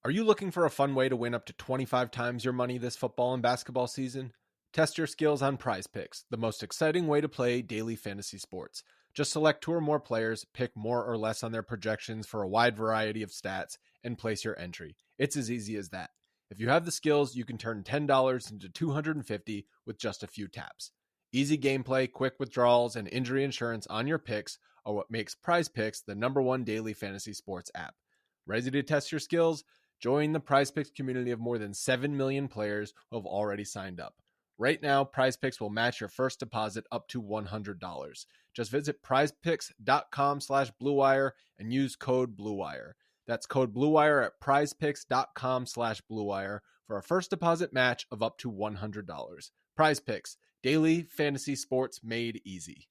Are you looking for a fun way to win up to 25 times your money this football and basketball season? Test your skills on Prize Picks, the most exciting way to play daily fantasy sports. Just select 2 or more players, pick more or less on their projections for a wide variety of stats, and place your entry. It's as easy as that. If you have the skills, you can turn $10 into $250 with just a few taps. Easy gameplay, quick withdrawals, and injury insurance on your picks are what makes Prize Picks the #1 daily fantasy sports app. Ready to test your skills? Join the Prize Picks community of more than 7 million players who have already signed up. Right now, Prize Picks will match your first deposit up to $100. Just visit prizepicks.com/bluewire and use code BLUEWIRE. That's code BLUEWIRE at prizepicks.com/bluewire for a first deposit match of up to $100. Prize Picks, daily fantasy sports made easy.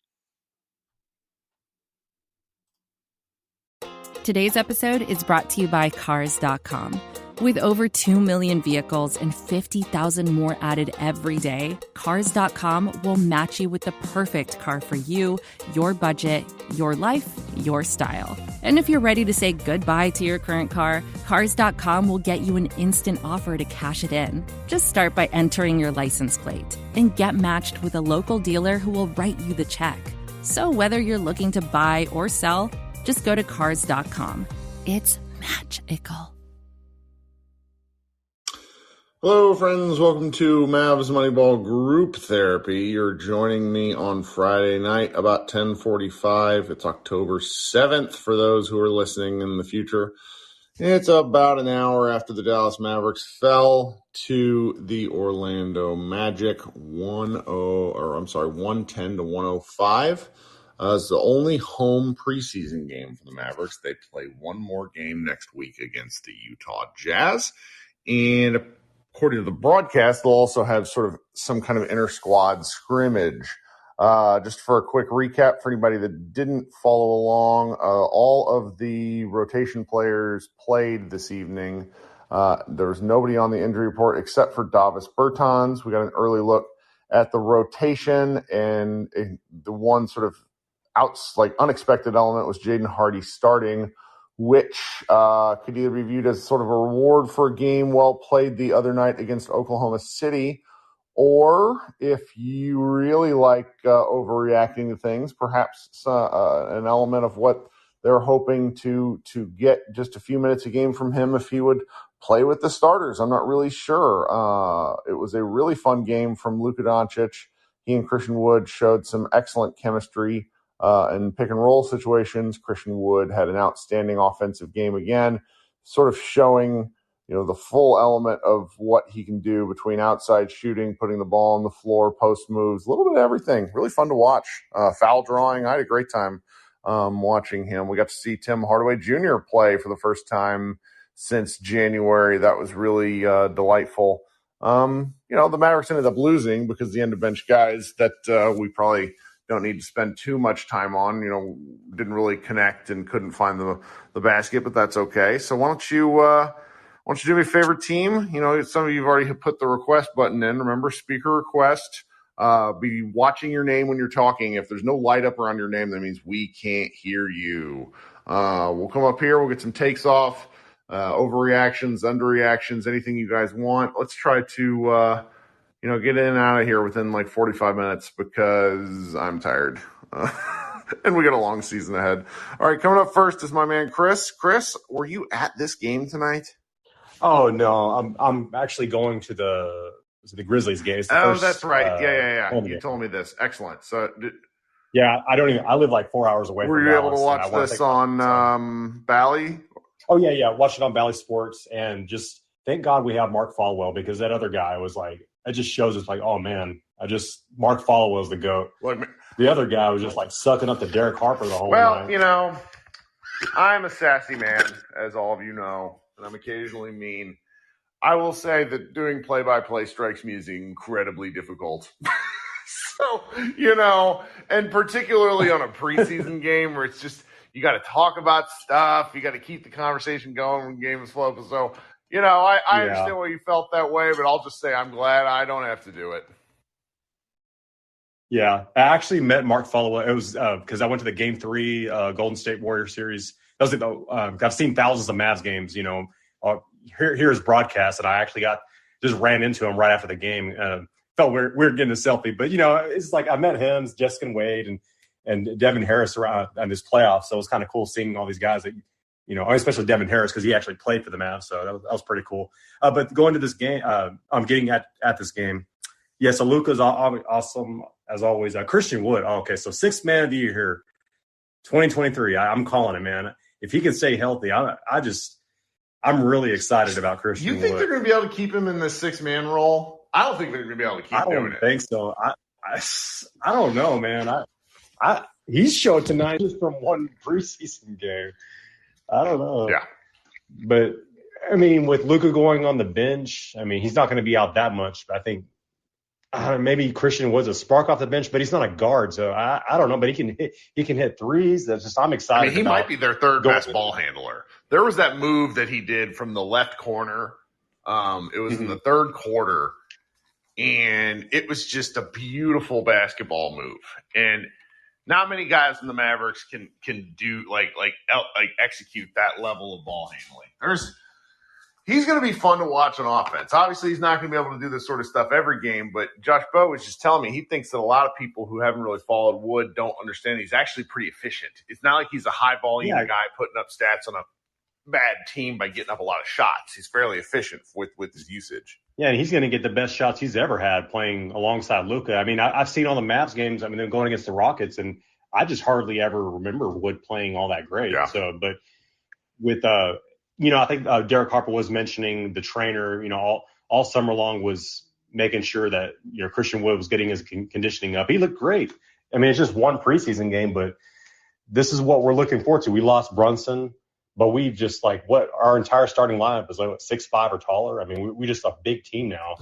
Today's episode is brought to you by Cars.com. With over 2 million vehicles and 50,000 more added every day, Cars.com will match you with the perfect car for you, your budget, your life, your style. And if you're ready to say goodbye to your current car, Cars.com will get you an instant offer to cash it in. Just start by entering your license plate and get matched with a local dealer who will write you the check. So whether you're looking to buy or sell, just go to Cars.com. It's magical. Hello, friends. Welcome to Mavs Moneyball Group Therapy. You're joining me on Friday night about 10:45. It's October 7th for those who are listening in the future. It's about an hour after the Dallas Mavericks fell to the Orlando Magic 110 to 105. It's the only home preseason game for the Mavericks. They play one more game next week against the Utah Jazz. And according to the broadcast, they'll also have sort of some kind of inter-squad scrimmage. Just for a quick recap for anybody that didn't follow along, all of the rotation players played this evening. There was nobody on the injury report except for Davis Bertans. We got an early look at the rotation, and the one sort of unexpected element was Jaden Hardy starting, which could either be viewed as sort of a reward for a game well played the other night against Oklahoma City, or if you really like overreacting to things, perhaps an element of what they're hoping to get just a few minutes a game from him if he would play with the starters. I'm not really sure. It was a really fun game from Luka Doncic. He and Christian Wood showed some excellent chemistry in pick and roll situations. Christian Wood had an outstanding offensive game again, sort of showing, the full element of what he can do between outside shooting, putting the ball on the floor, post moves, a little bit of everything. Really fun to watch. Foul drawing. I had a great time watching him. We got to see Tim Hardaway Jr. play for the first time since January. That was really delightful. The Mavericks ended up losing because the end of bench guys that we probably don't need to spend too much time on, didn't really connect and couldn't find the basket, but that's okay. So why don't you do me a favorite team? Some of you have already put the request button in. Remember, speaker request. Be watching your name when you're talking. If there's no light up around your name, that means we can't hear you. We'll come up here. We'll get some takes off, overreactions, underreactions, anything you guys want. Let's try to get in and out of here within like 45 minutes because I'm tired. And we got a long season ahead. All right, coming up first is my man Chris. Chris, were you at this game tonight? Oh no, I'm actually going to the Grizzlies game. That's right. Yeah. You told me this. Excellent. So I live like 4 hours away. Were from you Dallas, able to watch this on Bally? Oh yeah. Watched it on Bally Sports, and just thank God we have Mark Folwell, because that other guy was like, it just shows us like, oh man, Mark Folwell's the GOAT. The other guy was just like sucking up to Derek Harper the whole night. Well, I'm a sassy man, as all of you know, and I'm occasionally mean. I will say that doing play-by-play strikes me as incredibly difficult. So, and particularly on a preseason game where it's just, you got to talk about stuff. You got to keep the conversation going when the game is flowing. So, I understand why you felt that way, but I'll just say I'm glad I don't have to do it. Yeah, I actually met Mark Folwell. It was because I went to the Game 3 Golden State Warriors series. That was I've seen thousands of Mavs games, hear his broadcast, and I actually just ran into him right after the game. Felt weird getting a selfie, but it's like I met him, Jessica Wade, and Devin Harris around on this playoff. So it was kind of cool seeing all these guys that, especially Devin Harris, because he actually played for the Mavs. So that was pretty cool. But going to this game, I'm getting at this game. Yeah, so Luka's awesome as always. Christian Wood. Oh, okay, so sixth man of the year here, 2023. I'm calling it, man. If he can stay healthy, I'm really excited about Christian Wood. You think they're going to be able to keep him in the six-man role? I don't think they're going to be able to keep doing it. I don't think so. I don't know, man. He's showed tonight just from one preseason game. I don't know. Yeah. But, I mean, with Luka going on the bench, I mean, he's not going to be out that much. But I think maybe Christian Wood's a spark off the bench, but he's not a guard. So I don't know. But he can hit threes. I'm excited. I mean, he might be their third best ball handler. There was that move that he did from the left corner. It was in the third quarter. And it was just a beautiful basketball move. And not many guys in the Mavericks can do like execute that level of ball handling. He's going to be fun to watch on offense. Obviously, he's not going to be able to do this sort of stuff every game, but Josh Bowe was just telling me he thinks that a lot of people who haven't really followed Wood don't understand he's actually pretty efficient. It's not like he's a high volume guy putting up stats on a bad team by getting up a lot of shots. He's fairly efficient with his usage. Yeah, and he's going to get the best shots he's ever had playing alongside Luka. I mean, I've seen all the Mavs games. I mean, they're going against the Rockets, and I just hardly ever remember Wood playing all that great. Yeah. So, but with I think Derek Harper was mentioning the trainer. All summer long was making sure that Christian Wood was getting his conditioning up. He looked great. I mean, it's just one preseason game, but this is what we're looking forward to. We lost Brunson. But we've just our entire starting lineup is 6'5" or taller. I mean, we just a big team now.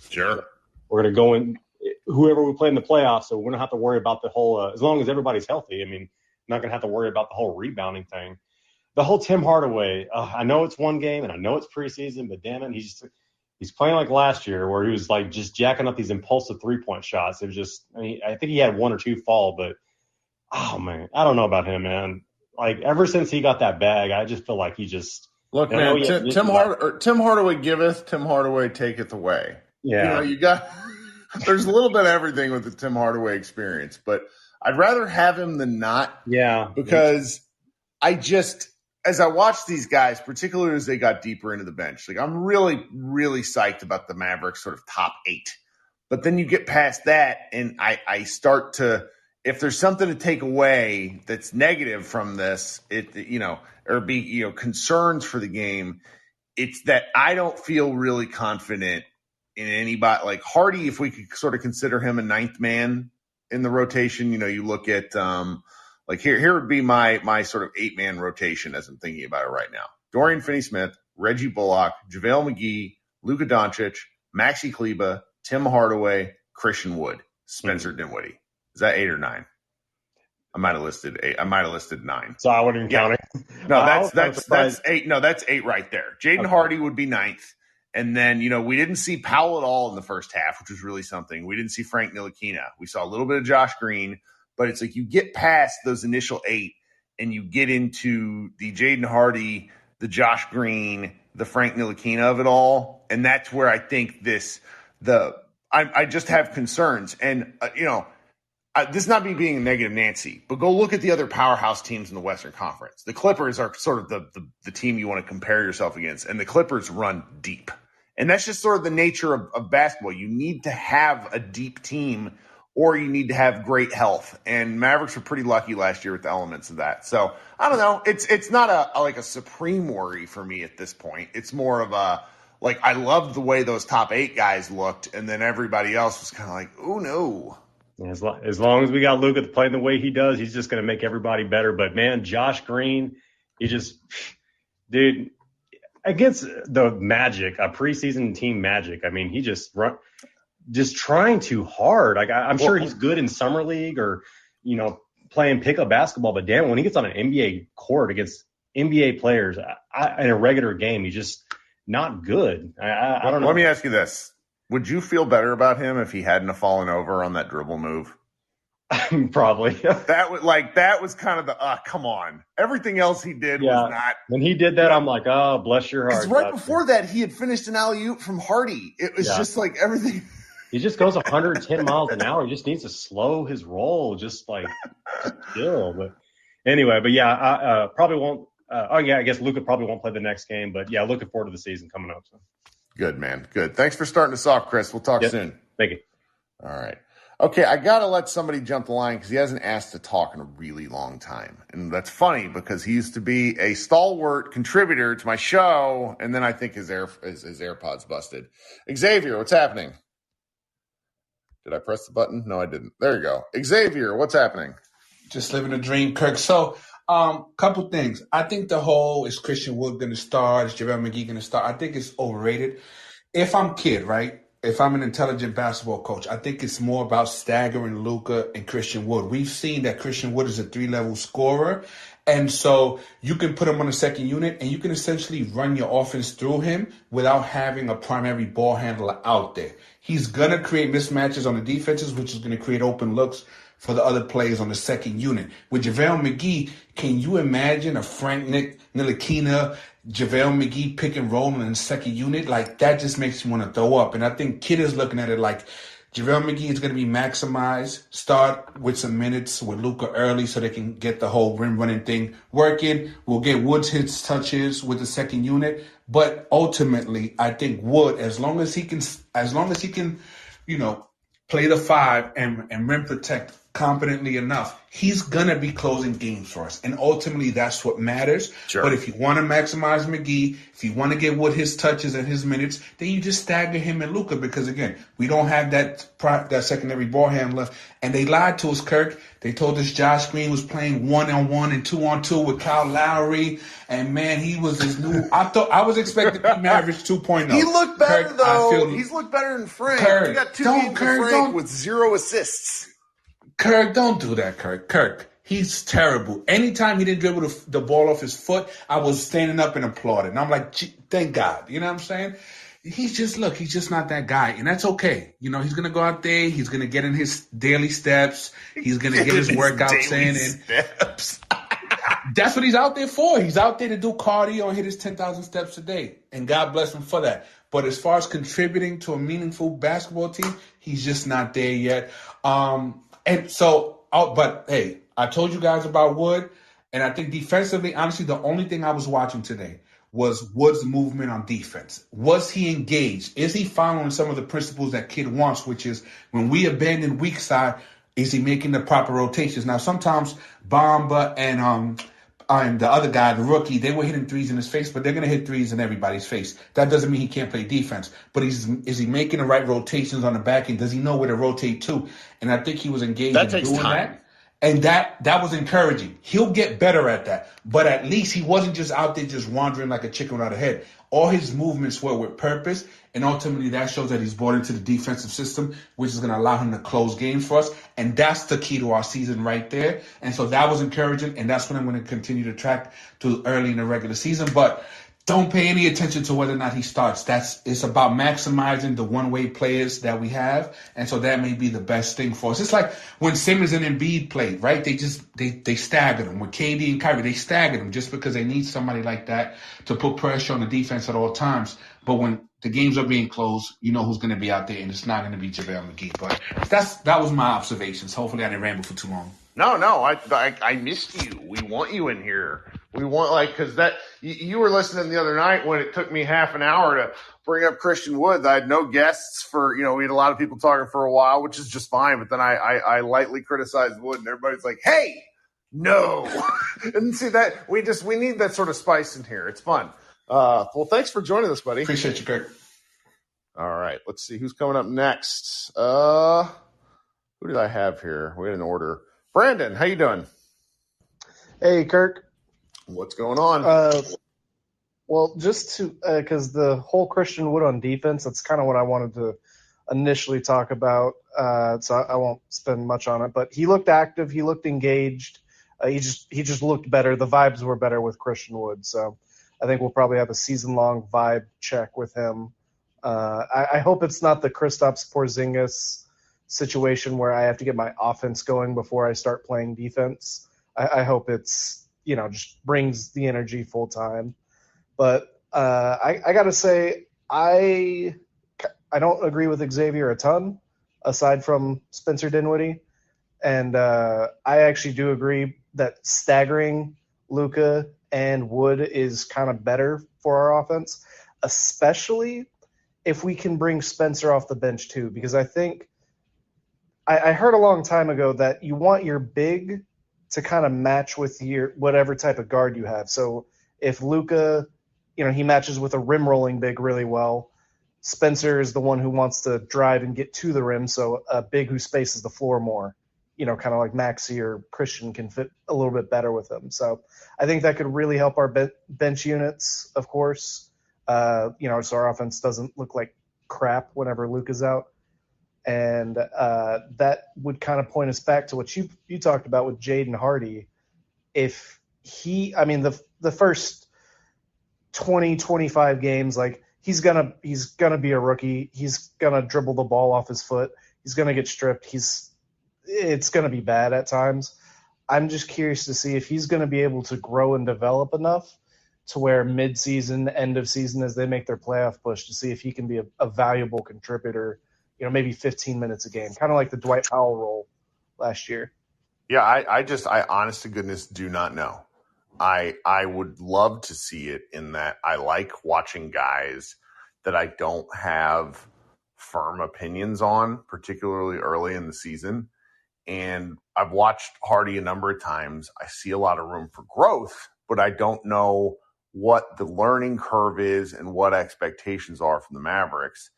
Sure. We're going to go in, whoever we play in the playoffs, so we're going to have to worry about the whole, as long as everybody's healthy. I mean, not going to have to worry about the whole rebounding thing. The whole Tim Hardaway, I know it's one game and I know it's preseason, but damn it, he's playing like last year where he was just jacking up these impulsive three-point shots. It was just, I think he had one or two fall, but, oh, man, I don't know about him, man. Ever since he got that bag, I just feel like he just look, man. Tim Hardaway giveth, Tim Hardaway taketh away. Yeah, you got. There's a little bit of everything with the Tim Hardaway experience, but I'd rather have him than not. Yeah, because as I watch these guys, particularly as they got deeper into the bench, I'm really, really psyched about the Mavericks sort of top 8. But then you get past that, and I start to. If there's something to take away that's negative from this, or be, concerns for the game, it's that I don't feel really confident in anybody. Hardy, if we could sort of consider him a ninth man in the rotation, you look at, here would be my sort of 8-man rotation as I'm thinking about it right now. Dorian Finney-Smith, Reggie Bullock, JaVale McGee, Luka Doncic, Maxi Kleber, Tim Hardaway, Christian Wood, Spencer Dinwiddie. Is that 8 or 9? I might have listed 8. I might have listed 9. So I wouldn't count it. No, that's 8. No, that's 8 right there. Jaden Hardy would be 9th. And then, we didn't see Powell at all in the first half, which was really something. We didn't see Frank Ntilikina. We saw a little bit of Josh Green, but it's you get past those initial 8 and you get into the Jaden Hardy, the Josh Green, the Frank Ntilikina of it all. And that's where I think I just have concerns. And, this is not me being a negative Nancy, but go look at the other powerhouse teams in the Western Conference. The Clippers are sort of the team you want to compare yourself against, and the Clippers run deep. And that's just sort of the nature of basketball. You need to have a deep team or you need to have great health. And Mavericks were pretty lucky last year with the elements of that. So I don't know. It's not a supreme worry for me at this point. It's more of I loved the way those top 8 guys looked, and then everybody else was kind of oh no. As long as we got Luka playing the way he does, he's just going to make everybody better. But, man, Josh Green, dude, against the Magic, a preseason team Magic, I mean, he just trying too hard. I'm sure he's good in summer league or, playing pickup basketball. But, damn, when he gets on an NBA court against NBA players in a regular game, he's just not good. I don't know. Let me ask you this. Would you feel better about him if he hadn't fallen over on that dribble move? Probably. That was kind of the come on. Everything else he did was not. When he did that, I'm like, oh, bless your heart. Because right before that, he had finished an alley-oop from Hardy. It was just like everything. He just goes 110 miles an hour. He just needs to slow his roll, just chill. But anyway, I probably won't. I guess Luka probably won't play the next game. But yeah, looking forward to the season coming up. So. Good, man. Good. Thanks for starting us off, Chris. We'll talk soon. Thank you. All right. Okay, I got to let somebody jump the line because he hasn't asked to talk in a really long time. And that's funny because he used to be a stalwart contributor to my show, and then I think his AirPods busted. Xavier, what's happening? Did I press the button? No, I didn't. There you go. Xavier, what's happening? Just living a dream, Kirk. So, couple things. I think the whole is Christian Wood going to start? Is JaVale McGee going to start? I think it's overrated. If I'm Kid, right? If I'm an intelligent basketball coach, I think it's more about staggering Luka and Christian Wood. We've seen that Christian Wood is a 3-level scorer. And so you can put him on the second unit and you can essentially run your offense through him without having a primary ball handler out there. He's going to create mismatches on the defenses, which is going to create open looks for the other players on the second unit. With JaVale McGee, can you imagine a Frank Ntilikina, JaVale McGee pick and roll in the second unit? Like, that just makes you want to throw up. And I think Kid is looking at it like JaVale McGee is going to be maximized, start with some minutes with Luka early so they can get the whole rim running thing working. We'll get Wood's hits touches with the second unit. But ultimately, I think Wood, as long as he can, play the 5 and rim protect competently enough, he's going to be closing games for us. And ultimately, that's what matters. Sure. But if you want to maximize McGee, if you want to get Wood his touches and his minutes, then you just stagger him and Luka because, again, we don't have that secondary ball handler. And they lied to us, Kirk. They told us Josh Green was playing 1-on-1 and 2-on-2 with Kyle Lowry. And, man, he was his new – I was expecting to be Mavericks 2.0. He looked better, Kirk, though. He's looked better than Frank. Kirk, he got 2 games with Frank with 0 assists. Kirk, don't do that, Kirk. Kirk, he's terrible. Anytime he didn't dribble the ball off his foot, I was standing up and applauding. And I'm like, thank God. You know what I'm saying? He's just not that guy. And that's okay. He's going to go out there. He's going to get in his daily steps. He's going to get his workouts in. Steps. That's what he's out there for. He's out there to do cardio and hit his 10,000 steps a day. And God bless him for that. But as far as contributing to a meaningful basketball team, he's just not there yet. But hey, I told you guys about Wood, and I think defensively, honestly, the only thing I was watching today was Wood's movement on defense. Was he engaged? Is he following some of the principles that Kid wants, which is when we abandon weak side, is he making the proper rotations? Now, sometimes Bamba and the other guy, the rookie, they were hitting threes in his face, but they're going to hit threes in everybody's face. That doesn't mean he can't play defense. But is he making the right rotations on the back end? Does he know where to rotate to? And I think he was engaged in doing that. And that was encouraging. He'll get better at that. But at least he wasn't just out there just wandering like a chicken without a head. All his movements were with purpose. And ultimately that shows that he's bought into the defensive system, which is going to allow him to close games for us. And that's the key to our season right there. And so that was encouraging. And that's what I'm going to continue to track to early in the regular season. But don't pay any attention to whether or not he starts. It's about maximizing the one-way players that we have, and so that may be the best thing for us. It's like when Simmons and Embiid played, right? They staggered them. With KD and Kyrie, they staggered them just because they need somebody like that to put pressure on the defense at all times. But when the games are being closed, you know who's going to be out there, and it's not going to be JaVale McGee. But that was my observations. Hopefully, I didn't ramble for too long. No, I missed you. We want you in here. We want because that you were listening the other night when it took me half an hour to bring up Christian Wood. I had no guests for we had a lot of people talking for a while, which is just fine. But then I lightly criticized Wood, and everybody's like, "Hey, no!" And see that we need that sort of spice in here. It's fun. Well, thanks for joining us, buddy. Appreciate you, Kirk. All right, let's see who's coming up next. Who did I have here? We had an order. Brandon, how you doing? Hey, Kirk. What's going on? Well, just to because the whole Christian Wood on defense, that's kind of what I wanted to initially talk about. So I won't spend much on it. But he looked active. He looked engaged. He just looked better. The vibes were better with Christian Wood. So I think we'll probably have a season-long vibe check with him. I hope it's not the Kristaps Porzingis situation where I have to get my offense going before I start playing defense. I hope it's, just brings the energy full time. But I got to say, I don't agree with Xavier a ton, aside from Spencer Dinwiddie. And I actually do agree that staggering Luka and Wood is kind of better for our offense, especially if we can bring Spencer off the bench too, because I think I heard a long time ago that you want your big to kind of match with your whatever type of guard you have. So if Luka, he matches with a rim rolling big really well, Spencer is the one who wants to drive and get to the rim, so a big who spaces the floor more. Kind of like Maxey or Christian can fit a little bit better with him. So I think that could really help our bench units, of course. So our offense doesn't look like crap whenever Luke is out. And that would kind of point us back to what you talked about with Jaden Hardy. If the first 20, 25 games, like he's gonna be a rookie. He's gonna dribble the ball off his foot. He's gonna get stripped. It's going to be bad at times. I'm just curious to see if he's going to be able to grow and develop enough to where mid-season, end of season, as they make their playoff push, to see if he can be a valuable contributor, maybe 15 minutes a game, kind of like the Dwight Powell role last year. Yeah, I honest to goodness do not know. I would love to see it in that I like watching guys that I don't have firm opinions on, particularly early in the season. And I've watched Hardy a number of times. I see a lot of room for growth, but I don't know what the learning curve is and what expectations are from the Mavericks.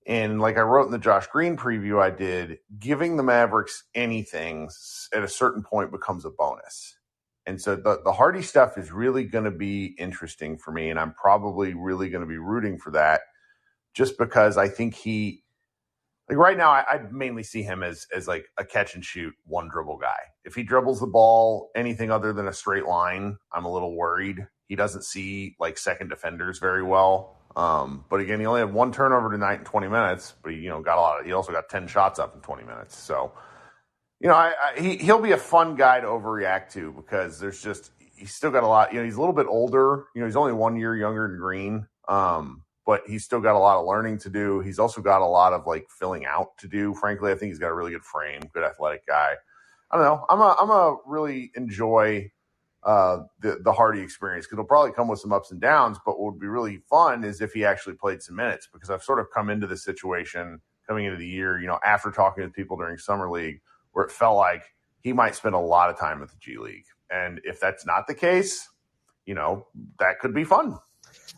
And like I wrote in the Josh Green preview I did, giving the Mavericks anything at a certain point becomes a bonus. And so the Hardy stuff is really going to be interesting for me, and I'm probably really going to be rooting for that just because I think like right now, I mainly see him as like a catch and shoot, one dribble guy. If he dribbles the ball anything other than a straight line, I'm a little worried. He doesn't see like second defenders very well. But again, he only had one turnover tonight in 20 minutes, but he also got 10 shots up in 20 minutes. So, he'll be a fun guy to overreact to because he's still got a lot, he's a little bit older, he's only 1 year younger than Green. But he's still got a lot of learning to do. He's also got a lot of like filling out to do. Frankly, I think he's got a really good frame, good athletic guy. I don't know. I'm a really enjoy the Hardy experience because it'll probably come with some ups and downs. But what would be really fun is if he actually played some minutes, because I've sort of come into this situation coming into the year, after talking to people during summer league, where it felt like he might spend a lot of time at the G League. And if that's not the case, that could be fun.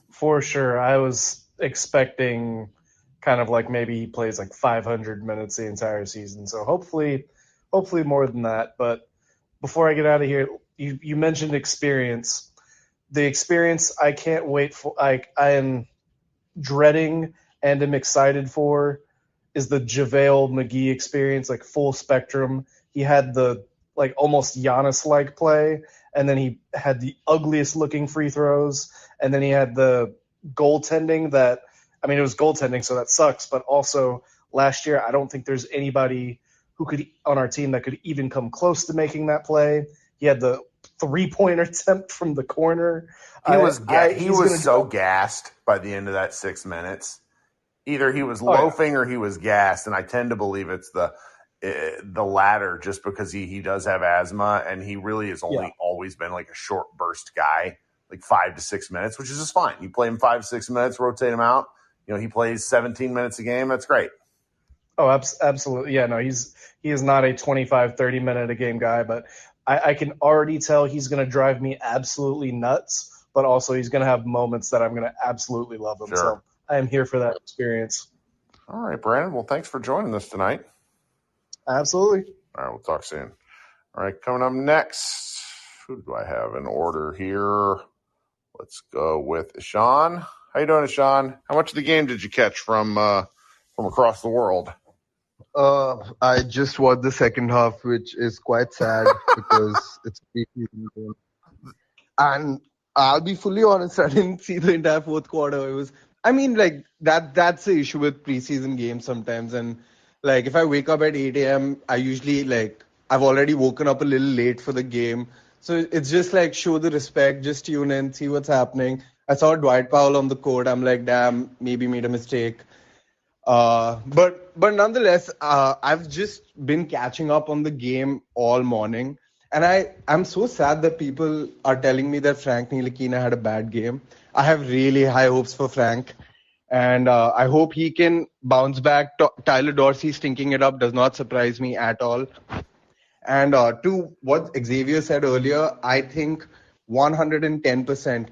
For sure. I was expecting kind of like maybe he plays like 500 minutes the entire season. So hopefully more than that. But before I get out of here, you mentioned experience. The experience I can't wait for, I am dreading and am excited for is the JaVale McGee experience, like full spectrum. He had the like almost Giannis-like play, and then he had the ugliest looking free throws, and then he had the goaltending that, it was goaltending, so that sucks, but also last year I don't think there's anybody who could on our team that could even come close to making that play. He had the three-pointer attempt from the corner. He was so gassed by the end of that 6 minutes. Either he was loafing or he was gassed, and I tend to believe it's the latter just because he does have asthma, and he really has always been like a short burst guy, like 5 to 6 minutes, which is just fine. You play him 5 to 6 minutes, rotate him out. He plays 17 minutes a game. That's great. Oh, absolutely. Yeah, no, he is not a 25, 30-minute a game guy, but I can already tell he's going to drive me absolutely nuts, but also he's going to have moments that I'm going to absolutely love him. Sure. So I am here for that experience. All right, Brandon. Well, thanks for joining us tonight. Absolutely. All right, we'll talk soon. All right, coming up next, who do I have in order here? Let's go with Ishan. How you doing, Ishan? How much of the game did you catch from across the world? I just watched the second half, which is quite sad because it's a preseason game. And I'll be fully honest, I didn't see the entire fourth quarter. That's the issue with preseason games sometimes. And Like if I wake up at 8 a.m., I usually I've already woken up a little late for the game. So it's just like show the respect, just tune in, see what's happening. I saw Dwight Powell on the court. I'm like, damn, maybe made a mistake. But nonetheless, I've just been catching up on the game all morning. And I'm so sad that people are telling me that Frank Ntilikina had a bad game. I have really high hopes for Frank. And I hope he can bounce back. Tyler Dorsey stinking it up does not surprise me at all. And to what Xavier said earlier, I think 110%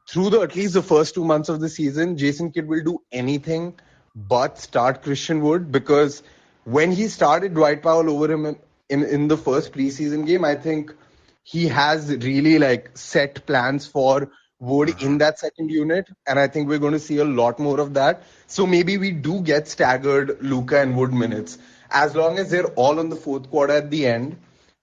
through at least the first 2 months of the season, Jason Kidd will do anything but start Christian Wood, because when he started Dwight Powell over him in the first preseason game, I think he has really set plans for Wood in that second unit, and I think we're going to see a lot more of that. So maybe we do get staggered Luka and Wood minutes. As long as they're all on the fourth quarter at the end,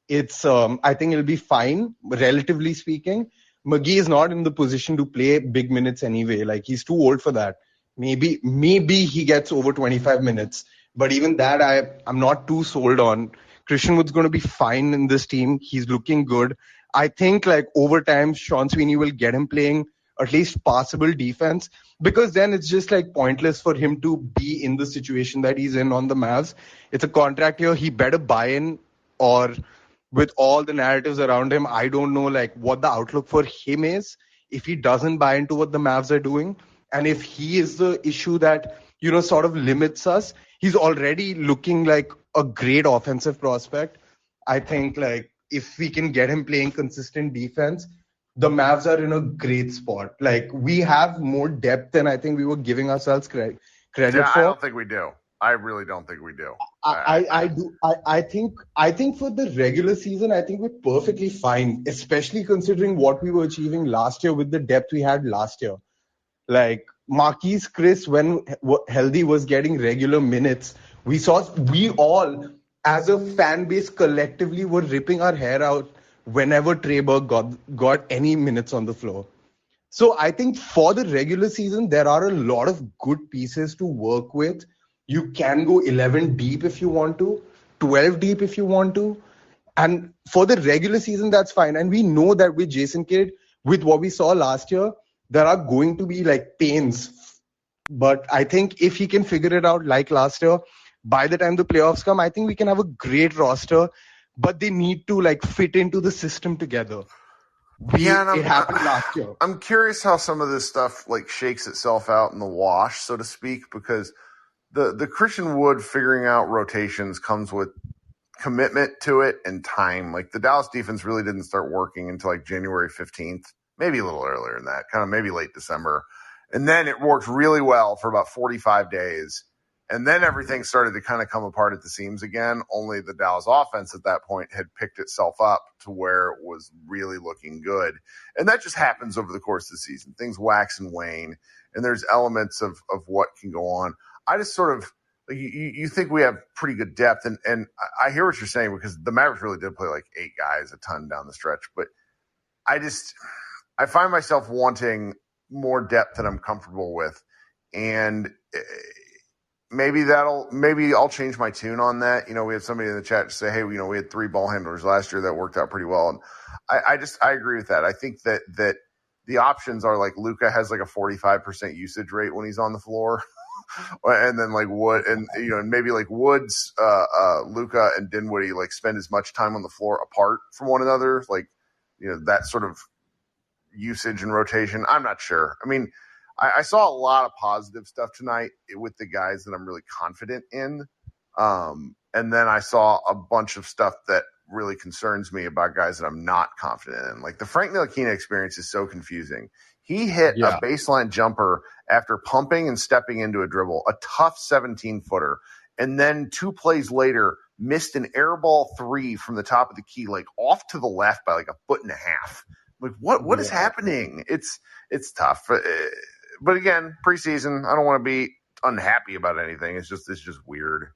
it's I think it'll be fine, relatively speaking. McGee is not in the position to play big minutes anyway. Like, he's too old for that. Maybe he gets over 25 minutes. But even that, I'm not too sold on. Christian Wood's going to be fine in this team. He's looking good. I think over time, Sean Sweeney will get him playing at least passable defense, because then it's just pointless for him to be in the situation that he's in on the Mavs. It's a contract year. He better buy in, or with all the narratives around him, I don't know what the outlook for him is if he doesn't buy into what the Mavs are doing. And if he is the issue that, sort of limits us, he's already looking like a great offensive prospect. I think if we can get him playing consistent defense, the Mavs are in a great spot. We have more depth than I think we were giving ourselves credit for. I don't think we do. I really don't think we do. I do. I think for the regular season, I think we're perfectly fine, especially considering what we were achieving last year with the depth we had last year. Marquise Chris, when healthy, was getting regular minutes. We all, as a fan base, collectively were ripping our hair out whenever Trey Burke got any minutes on the floor. So I think for the regular season, there are a lot of good pieces to work with. You can go 11 deep if you want to, 12 deep if you want to. And for the regular season, that's fine. And we know that with Jason Kidd, with what we saw last year, there are going to be pains. But I think if he can figure it out like last year, by the time the playoffs come, I think we can have a great roster. But they need to fit into the system together. It happened last year. I'm curious how some of this stuff shakes itself out in the wash, so to speak, because the Christian Wood figuring out rotations comes with commitment to it and time. The Dallas defense really didn't start working until January 15th, maybe a little earlier than that, kind of maybe late December. And then it worked really well for about 45 days. And then everything started to kind of come apart at the seams again. Only the Dallas offense at that point had picked itself up to where it was really looking good. And that just happens over the course of the season. Things wax and wane, and there's elements of what can go on. I just sort of you think we have pretty good depth, and I hear what you're saying, because the Mavericks really did play 8 guys a ton down the stretch. But I find myself wanting more depth than I'm comfortable with, and maybe I'll change my tune on that. We had somebody in the chat say, hey, we had 3 ball handlers last year that worked out pretty well. And I agree with that. I think that the options are Luka has a 45% usage rate when he's on the floor. And then Wood and maybe Woods, Luka and Dinwiddie spend as much time on the floor apart from one another, that sort of usage and rotation. I'm not sure. I mean, I saw a lot of positive stuff tonight with the guys that I'm really confident in. And then I saw a bunch of stuff that really concerns me about guys that I'm not confident in. The Frank Ntilikina experience is so confusing. He hit a baseline jumper after pumping and stepping into a dribble, a tough 17-footer. And then 2 plays later, missed an air ball 3 from the top of the key, off to the left by a foot and a half. What is happening? It's tough. But again, preseason, I don't want to be unhappy about anything. It's just weird.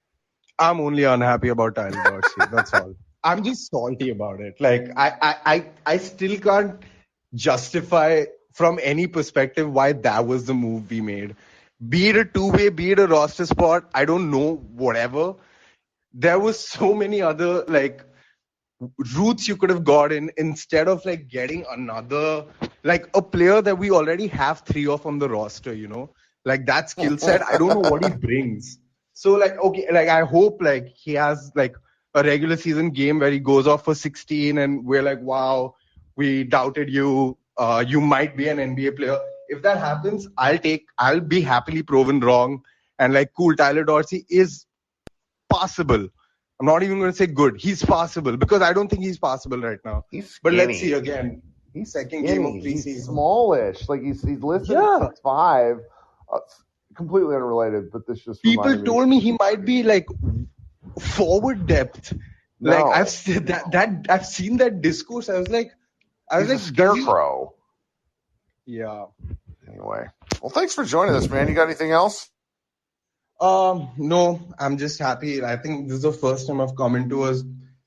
I'm only unhappy about Tyler Dorsey. That's all. I'm just salty about it. I still can't justify from any perspective why that was the move we made. be it a two-way, be it a roster spot, I don't know, whatever. There was so many other like routes you could have gotten instead of like getting another, like a player that we already have 3 of on the roster, like that skill set. I don't know what he brings. So like, okay, like I hope like he has like a regular season game where he goes off for 16 and we're like, wow, we doubted you. You might be an NBA player. If that happens, I'll be happily proven wrong. And like, cool, Tyler Dorsey is possible. I'm not even going to say good. He's possible because I don't think he's possible right now. But let's see again. He's second skinny. game of preseason. He's smallish. Like he's listed at 6'5". Completely unrelated, but this just people told me he might be like forward depth. No. Like I've seen that discourse. I was like, a scarecrow. Yeah. Anyway, well, thanks for joining us, man. You got anything else? No, I'm just happy. I think this is the first time I've come into a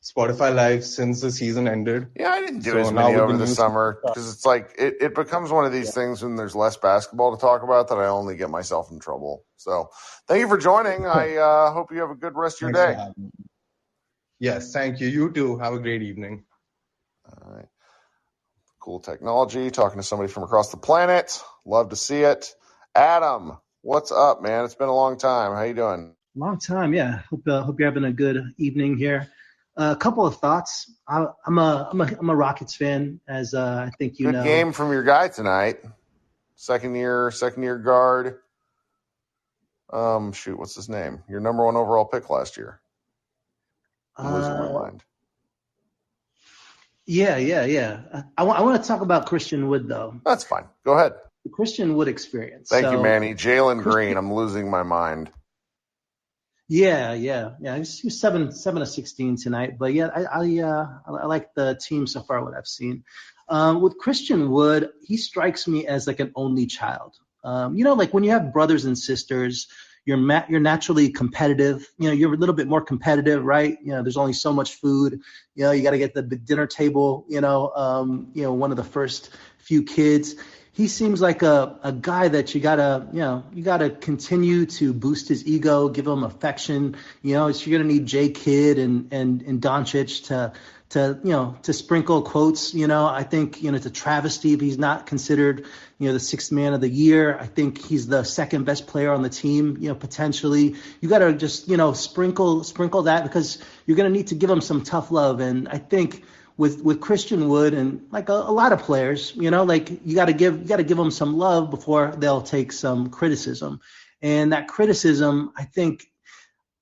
Spotify Live since the season ended. Yeah, I didn't do as many over the summer because it's like it becomes one of these things when there's less basketball to talk about that I only get myself in trouble. So thank you for joining. I hope you have a good rest of your day. Yes, thank you. You too. Have a great evening. All right. Cool technology. Talking to somebody from across the planet. Love to see it. Adam, what's up, man? It's been a long time. How you doing? Long time, yeah. Hope you're having a good evening here. A couple of thoughts. I'm a Rockets fan, as I think you know. Good game from your guy tonight. Second year guard. What's his name? Your number 1 overall pick last year. I'm losing my mind. Yeah. I want to talk about Christian Wood, though. That's fine. Go ahead. The Christian Wood experience. Thank you, Manny. Jalen Green. I'm losing my mind. Yeah. He's 7 of 16 tonight, but yeah, I like the team so far. What I've seen with Christian Wood, he strikes me as like an only child. Like when you have brothers and sisters, you're naturally competitive. You're a little bit more competitive, right? There's only so much food. You got to get the dinner table. One of the first few kids. He seems like a guy that you gotta continue to boost his ego, give him affection. You're gonna need J Kidd and Doncic to sprinkle quotes. I think it's a travesty if he's not considered the 6th man of the year. I think he's the second best player on the team. Potentially you gotta just sprinkle that because you're gonna need to give him some tough love. And I think with Christian Wood and like a lot of players, like you got to give them some love before they'll take some criticism. And that criticism, I think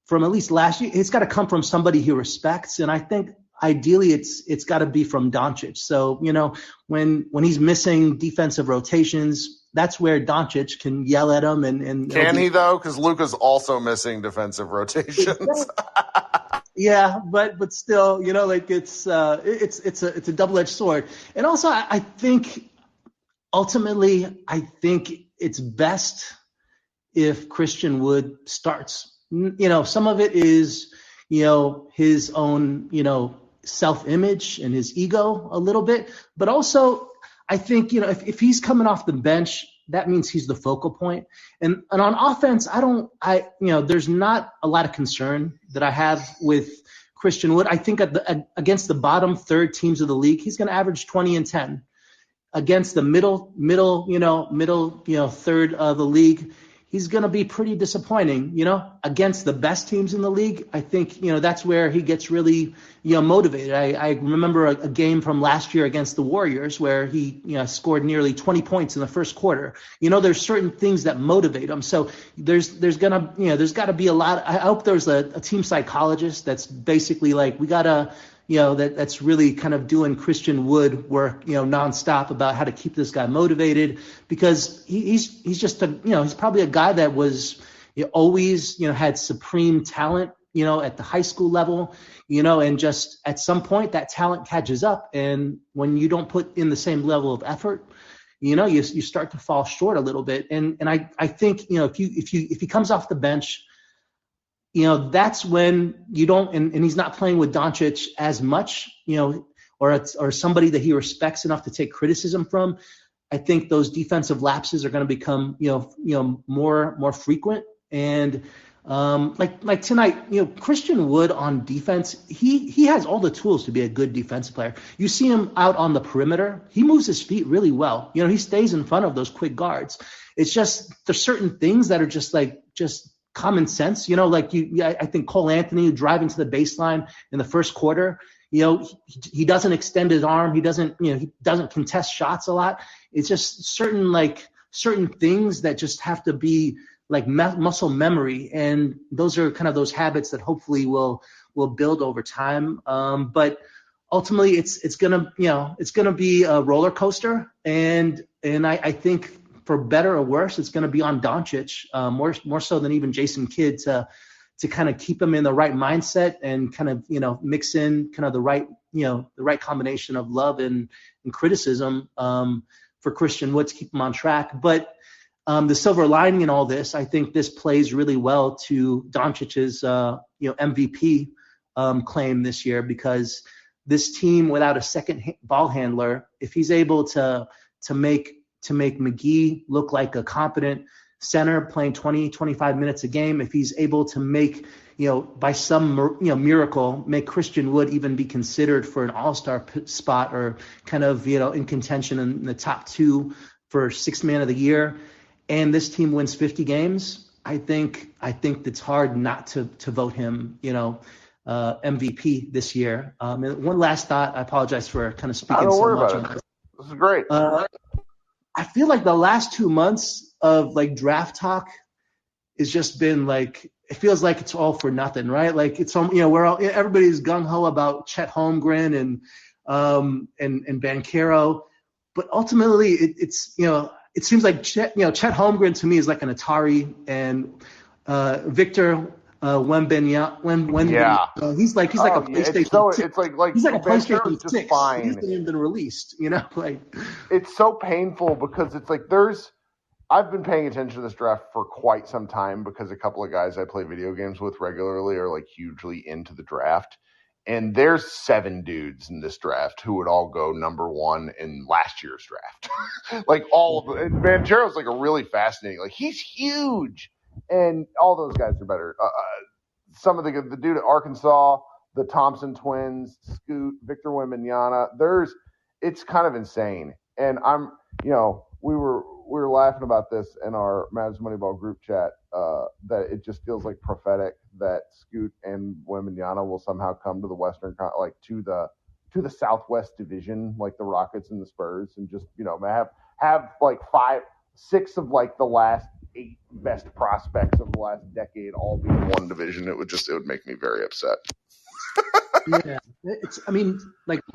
from at least last year, it's got to come from somebody he respects. And I think ideally it's got to be from Doncic. So, when he's missing defensive rotations, that's where Doncic can yell at him. And can he though? Because Luka's also missing defensive rotations. Yeah, but still, like it's a double-edged sword. And also, I think ultimately, it's best if Christian Wood starts. Some of it is, his own, self-image and his ego a little bit. But also, I think, if he's coming off the bench, that means he's the focal point. And on offense, there's not a lot of concern that I have with Christian Wood. I think against the bottom third teams of the league, he's going to average 20 and 10. Against the middle third of the league, he's going to be pretty disappointing. Against the best teams in the league, I think that's where he gets really motivated. I remember a game from last year against the Warriors where he scored nearly 20 points in the first quarter. There's certain things that motivate him. So there's got to be a lot. I hope there's a team psychologist that's basically like, we gotta that's really kind of doing Christian Wood work, nonstop about how to keep this guy motivated, because he's just he's probably a guy that was always had supreme talent at the high school level, and just at some point that talent catches up, and when you don't put in the same level of effort, you start to fall short a little bit. And I think if he comes off the bench, that's when you don't, and he's not playing with Doncic as much, or somebody that he respects enough to take criticism from. I think those defensive lapses are going to become, more frequent. And like tonight, Christian Wood on defense, he has all the tools to be a good defensive player. You see him out on the perimeter, he moves his feet really well. He stays in front of those quick guards. It's just there's certain things that are just common sense. I think Cole Anthony driving to the baseline in the first quarter. He doesn't extend his arm. He doesn't contest shots a lot. It's just certain things that just have to be like muscle memory, and those are kind of those habits that hopefully will build over time. But ultimately, it's gonna be a roller coaster, and I think for better or worse, it's gonna be on Doncic more so than even Jason Kidd to kind of keep him in the right mindset and kind of mix in kind of the right combination of love and criticism for Christian Wood to keep him on track. But the silver lining in all this, I think this plays really well to Doncic's MVP claim this year, because this team without a second ball handler, if he's able to make McGee look like a competent center playing 20, 25 minutes a game, if he's able to make, by some miracle, make Christian Wood even be considered for an all-star spot or kind of, in contention in the top 2 for sixth man of the year, and this team wins 50 games, I think it's hard not to vote him, MVP this year. And one last thought. I apologize for kind of speaking so much on this. This is great. I feel like the last 2 months of draft talk has just been it feels like it's all for nothing, right? Like it's everybody's gung ho about Chet Holmgren and Banchero, but ultimately it seems like Chet Holmgren to me is like an Atari, and Victor Wembanyama, he's like a PlayStation 6. He's like a PlayStation 6. He hasn't even been released, It's so painful because it's I've been paying attention to this draft for quite some time because a couple of guys I play video games with regularly are hugely into the draft. And there's 7 dudes in this draft who would all go number 1 in last year's draft. All of them. And Banchero's a really fascinating. He's huge. And all those guys are better. Some of the dude at Arkansas, the Thompson twins, Scoot, Victor Wembanyama. It's kind of insane. And we were laughing about this in our Mavs Moneyball group chat, that it just feels prophetic that Scoot and Wembanyama will somehow come to the Western, to the Southwest Division, like the Rockets and the Spurs, and just have 6 of the last 8 best prospects of the last decade all be in one division. It would make me very upset. Yeah,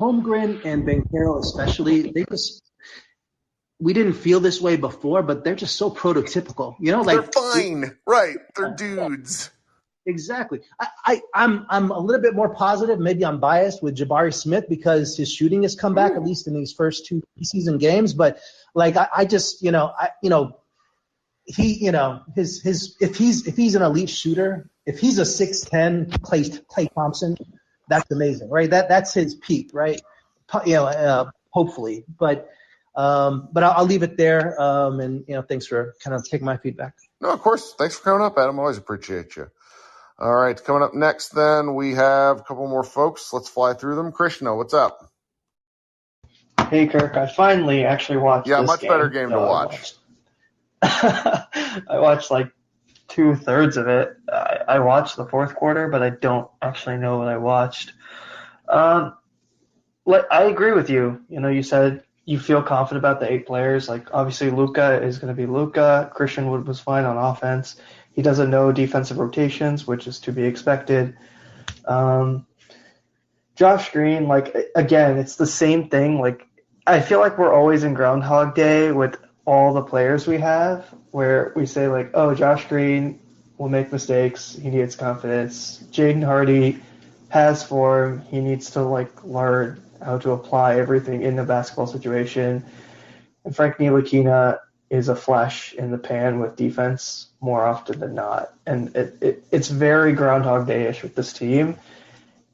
Holmgren and Banchero especially, we didn't feel this way before, but they're just so prototypical. They're fine, right? They're dudes. Exactly. I'm a little bit more positive. Maybe I'm biased with Jabari Smith because his shooting has come back, at least in these first 2 preseason games. But if he's an elite shooter, if he's a 6'10" Klay Thompson, that's amazing, right? That's his peak, right? Hopefully, but I'll leave it there. And thanks for kind of taking my feedback. No, of course. Thanks for coming up, Adam. Always appreciate you. All right, coming up next, then we have a couple more folks. Let's fly through them. Krishna, what's up? Hey, Kirk. I finally actually watched. Yeah, this much game. better game to watch. I watched 2/3 of it. I watched the fourth quarter, but I don't actually know what I watched. I agree with you. You said you feel confident about the 8 players. Obviously, Luka is going to be Luka. Christian Wood was fine on offense. He doesn't know defensive rotations, which is to be expected. Josh Green, again, it's the same thing. I feel like we're always in Groundhog Day with all the players we have, where we say oh, Josh Green will make mistakes. He needs confidence. Jaden Hardy has form. He needs to learn how to apply everything in the basketball situation. And Frank Ntilikina is a flash in the pan with defense more often than not. And it's very Groundhog Day-ish with this team.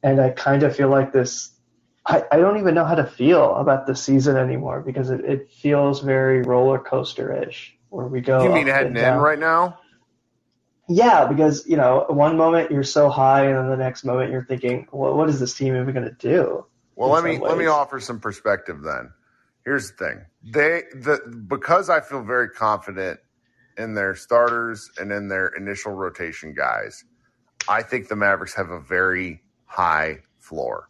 And I kind of feel like this I don't even know how to feel about the season anymore because it feels very roller coaster-ish where we go You mean up heading and in down. right now? Yeah, because, one moment you're so high and then the next moment you're thinking, well, what is this team even going to do? Well, in let some me ways? offer some perspective then. Here's the thing. Because I feel very confident in their starters and in their initial rotation guys, I think the Mavericks have a very high floor.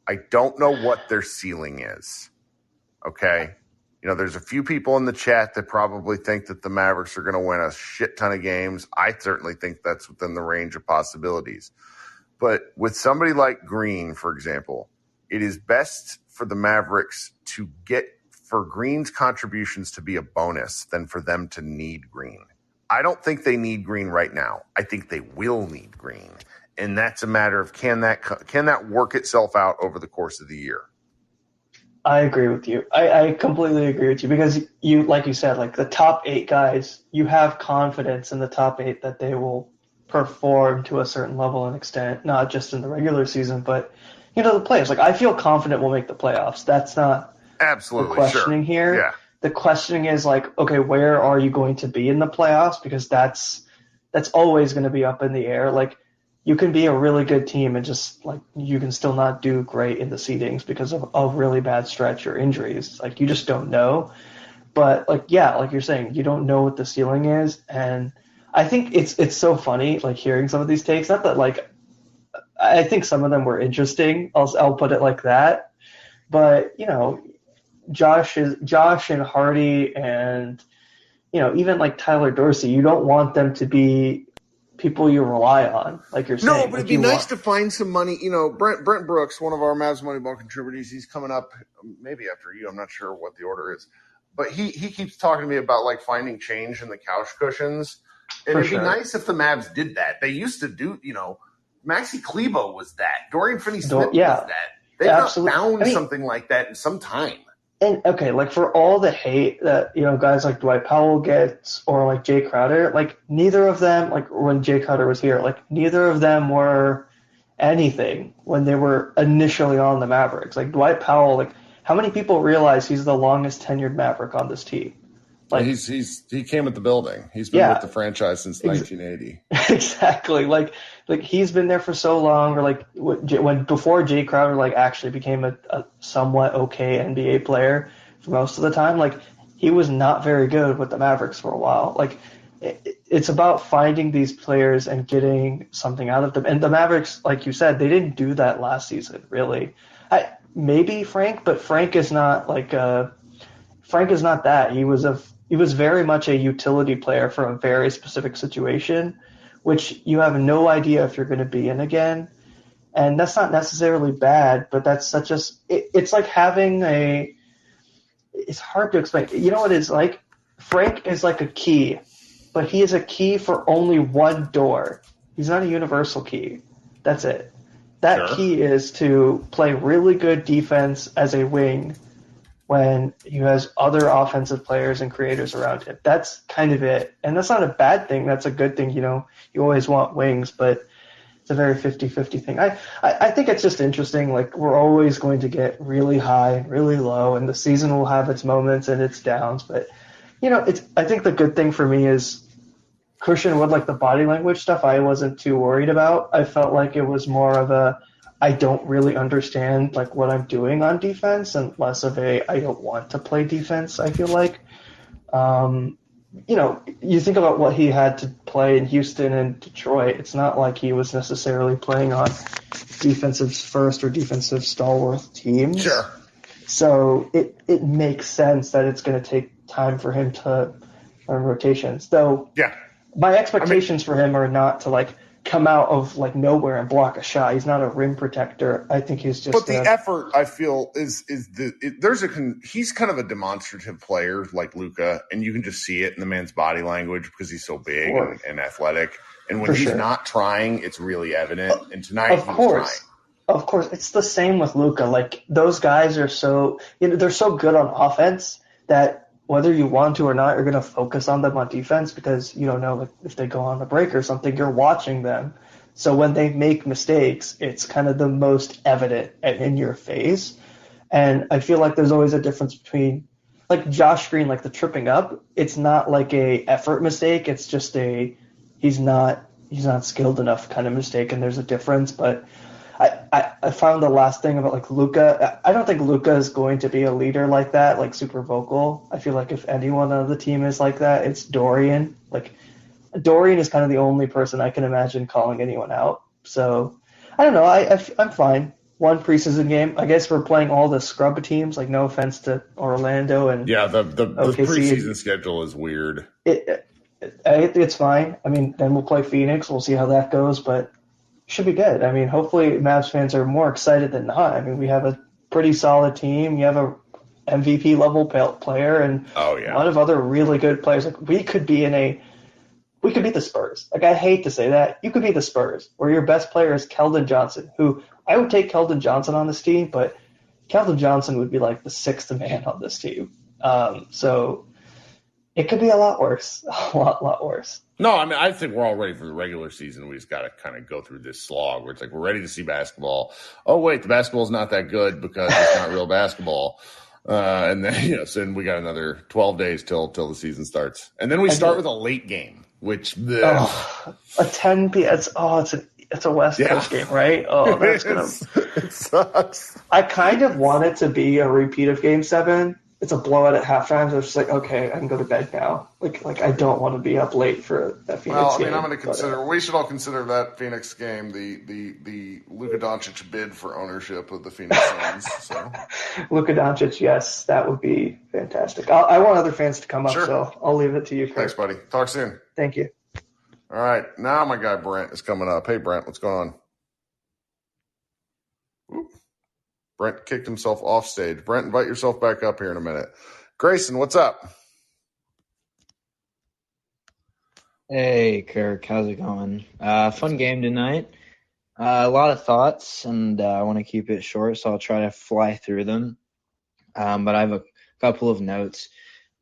I don't know what their ceiling is. Okay? There's a few people in the chat that probably think that the Mavericks are going to win a shit ton of games. I certainly think that's within the range of possibilities. But with somebody like Green, for example, it is best for the Mavericks to get for Green's contributions to be a bonus than for them to need Green. I don't think they need Green right now. I think they will need Green. And that's a matter of can that work itself out over the course of the year? I agree with you. I completely agree with you because you, like you said, like the top 8 guys, you have confidence in the top 8 that they will perform to a certain level and extent, not just in the regular season, but the playoffs. Like I feel confident we'll make the playoffs. That's not Absolutely the questioning here. Yeah. The questioning is like, okay, where are you going to be in the playoffs? Because that's always going to be up in the air. Like you can be a really good team and just like you can still not do great in the seedings because of a really bad stretch or injuries. Like you just don't know. But like you're saying, you don't know what the ceiling is, and I think it's so funny like hearing some of these takes. Not that like I think some of them were interesting. I'll put it like that. But Josh and Hardy and even like Tyler Dorsey, you don't want them to be people you rely on, like you're saying. No, but like it'd be nice to find some money. Brent Brooks, one of our Mavs Moneyball contributors, he's coming up maybe after you. I'm not sure what the order is. But he keeps talking to me about like finding change in the couch cushions. And it'd be nice if the Mavs did that. They used to do, Maxi Klebo was that. Dorian Finney-Smith was that. They've not found something like that in some time. And okay, like for all the hate that guys like Dwight Powell gets or like Jay Crowder, like neither of them, like when Jay Crowder was here, like neither of them were anything when they were initially on the Mavericks. Like Dwight Powell, like how many people realize he's the longest tenured Maverick on this team? Like he came with the building. He's been with the franchise since 1980. Exactly. Like he's been there for so long, or like before Jay Crowder like actually became a somewhat okay NBA player for most of the time. Like he was not very good with the Mavericks for a while. Like it's about finding these players and getting something out of them. And the Mavericks, like you said, they didn't do that last season really. Maybe Frank, but Frank is not that. He was very much a utility player for a very specific situation, which you have no idea if you're going to be in again. And that's not necessarily bad, but that's it's like having it's hard to explain. You know what it's like? Frank is like a key, but he is a key for only one door. He's not a universal key. That's it. That key is to play really good defense as a wing when he has other offensive players and creators around him. That's kind of it. And that's not a bad thing. That's a good thing. You always want wings, but it's a very 50-50 thing. I think it's just interesting. Like we're always going to get really high and really low, and the season will have its moments and its downs. But, I think the good thing for me is Christian Wood, like the body language stuff, I wasn't too worried about. I felt like it was more of I don't really understand like what I'm doing on defense, and less of I don't want to play defense. I feel like, you think about what he had to play in Houston and Detroit. It's not like he was necessarily playing on defensive first or defensive stalwart teams. Sure. So it makes sense that it's going to take time for him to learn rotations. Though, my expectations for him are not to like come out of like nowhere and block a shot. He's not a rim protector. I think he's just. But the effort, I feel, he's kind of a demonstrative player like Luka, and you can just see it in the man's body language because he's so big and athletic. And when he's not trying, it's really evident. And tonight, he was trying. Of course, it's the same with Luka. Like those guys are so they're so good on offense that whether you want to or not, you're going to focus on them on defense because you don't know if they go on a break or something. You're watching them So when they make mistakes, it's kind of the most evident and in your face. And I feel like there's always a difference between like Josh Green, like the tripping up. It's not like a effort mistake. It's just he's not skilled enough kind of mistake, and there's a difference. But I found the last thing about like Luka. I don't think Luka is going to be a leader like that, like super vocal. I feel like if anyone on the team is like that, it's Dorian. Like Dorian is kind of the only person I can imagine calling anyone out. So I don't know. I'm fine. One preseason game. I guess we're playing all the scrub teams. Like no offense to Orlando and Yeah, the OKC. preseason schedule is weird. It's fine. I mean, then we'll play Phoenix. We'll see how that goes, but it should be good. I mean, hopefully Mavs fans are more excited than not. I mean, we have a pretty solid team. You have a MVP level player and a lot of other really good players. Like we could be the Spurs. Like I hate to say that. You could be the Spurs, where your best player is Keldon Johnson, who I would take Keldon Johnson on this team, but Keldon Johnson would be like the sixth man on this team. So it could be a lot worse. A lot worse. No, I mean, I think we're all ready for the regular season. We just got to kind of go through this slog where it's like we're ready to see basketball. Oh, wait, the basketball's not that good because it's not real basketball. And then, so then we got another 12 days till the season starts. And then we start with a late game, which a 10 p.m. It's a West Coast game, right? Oh, that's it sucks. I kind of want it to be a repeat of Game 7. It's a blowout at halftime, so it's just like, okay, I can go to bed now. Like I don't want to be up late for that Phoenix game. Well, I mean, I'm going to consider. We should all consider that Phoenix game the Luka Doncic bid for ownership of the Phoenix Suns. So Luka Doncic, yes, that would be fantastic. I want other fans to come up, so I'll leave it to you, Kirk. Thanks, buddy. Talk soon. Thank you. All right, now my guy Brent is coming up. Hey, Brent, what's going on? Oop. Brent kicked himself off stage. Brent, invite yourself back up here in a minute. Grayson, what's up? Hey, Kirk. How's it going? Fun game tonight. A lot of thoughts, and I want to keep it short, so I'll try to fly through them. But I have a couple of notes.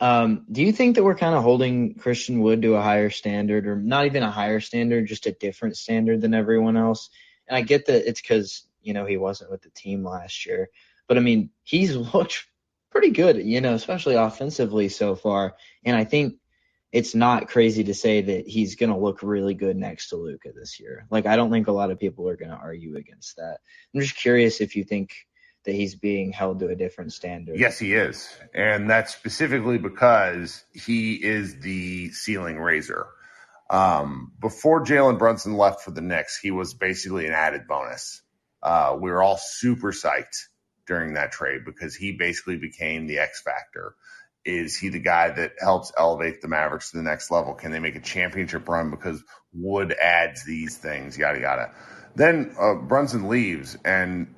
Do you think that we're kind of holding Christian Wood to a higher standard, or not even a higher standard, just a different standard than everyone else? And I get that it's because he wasn't with the team last year. But, I mean, he's looked pretty good, especially offensively so far. And I think it's not crazy to say that he's going to look really good next to Luka this year. Like, I don't think a lot of people are going to argue against that. I'm just curious if you think that he's being held to a different standard. Yes, he is. And that's specifically because he is the ceiling raiser. Before Jalen Brunson left for the Knicks, he was basically an added bonus. We were all super psyched during that trade because he basically became the X factor. Is he the guy that helps elevate the Mavericks to the next level? Can they make a championship run because Wood adds these things, yada, yada. Then Brunson leaves, and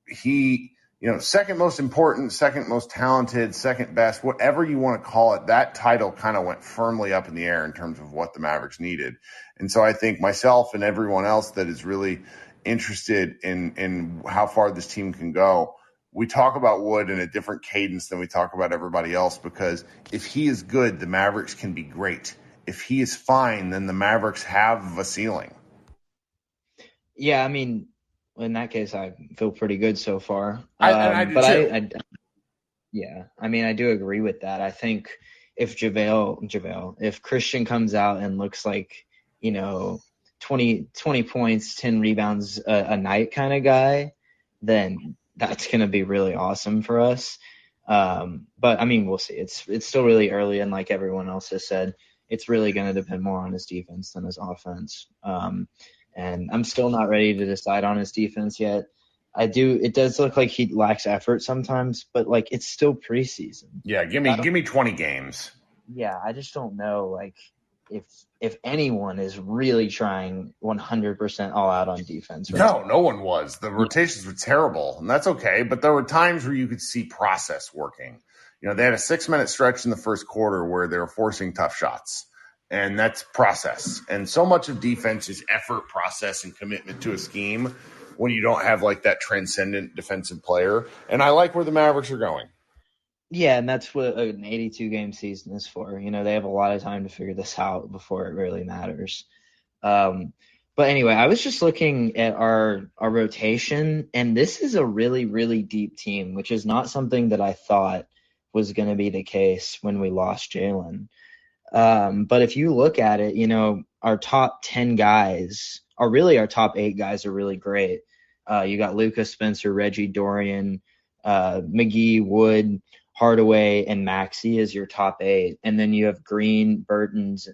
he, second most important, second most talented, second best, whatever you want to call it, that title kind of went firmly up in the air in terms of what the Mavericks needed. And so I think myself and everyone else that is really interested in how far this team can go, we talk about Wood in a different cadence than we talk about everybody else, because if he is good, the Mavericks can be great. If he is fine, then the Mavericks have a ceiling. Yeah, I mean, in that case, I feel pretty good so far. I do too. Yeah, I mean, I do agree with that. I think if if Christian comes out and looks like, 20 points, 10 rebounds a night kind of guy, then that's going to be really awesome for us. But I mean, we'll see. It's still really early, and like everyone else has said, it's really going to depend more on his defense than his offense. And I'm still not ready to decide on his defense yet. It does look like he lacks effort sometimes, but like it's still preseason. Yeah, give me 20 games. Yeah, I just don't know like if anyone is really trying 100% all out on defense. Right? No one was. The rotations were terrible, and that's okay. But there were times where you could see process working. They had a 6-minute stretch in the first quarter where they were forcing tough shots, and that's process. And so much of defense is effort, process, and commitment to a scheme when you don't have like that transcendent defensive player. And I like where the Mavericks are going. Yeah, and that's what an 82-game season is for. They have a lot of time to figure this out before it really matters. But But anyway, I was just looking at our rotation, and this is a really, really deep team, which is not something that I thought was going to be the case when we lost Jalen. But if you look at it, our top 10 guys our top 8 guys are really great. You got Lucas, Spencer, Reggie, Dorian, McGee, Wood, Hardaway, and Maxey as your top 8. And then you have Green, Bertans,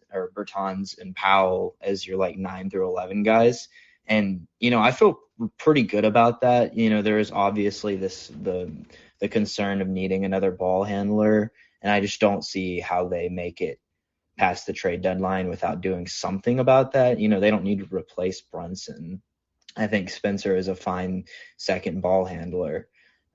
and Powell as your 9 through 11 guys. And, I feel pretty good about that. There is obviously the concern of needing another ball handler. And I just don't see how they make it past the trade deadline without doing something about that. They don't need to replace Brunson. I think Spencer is a fine second ball handler.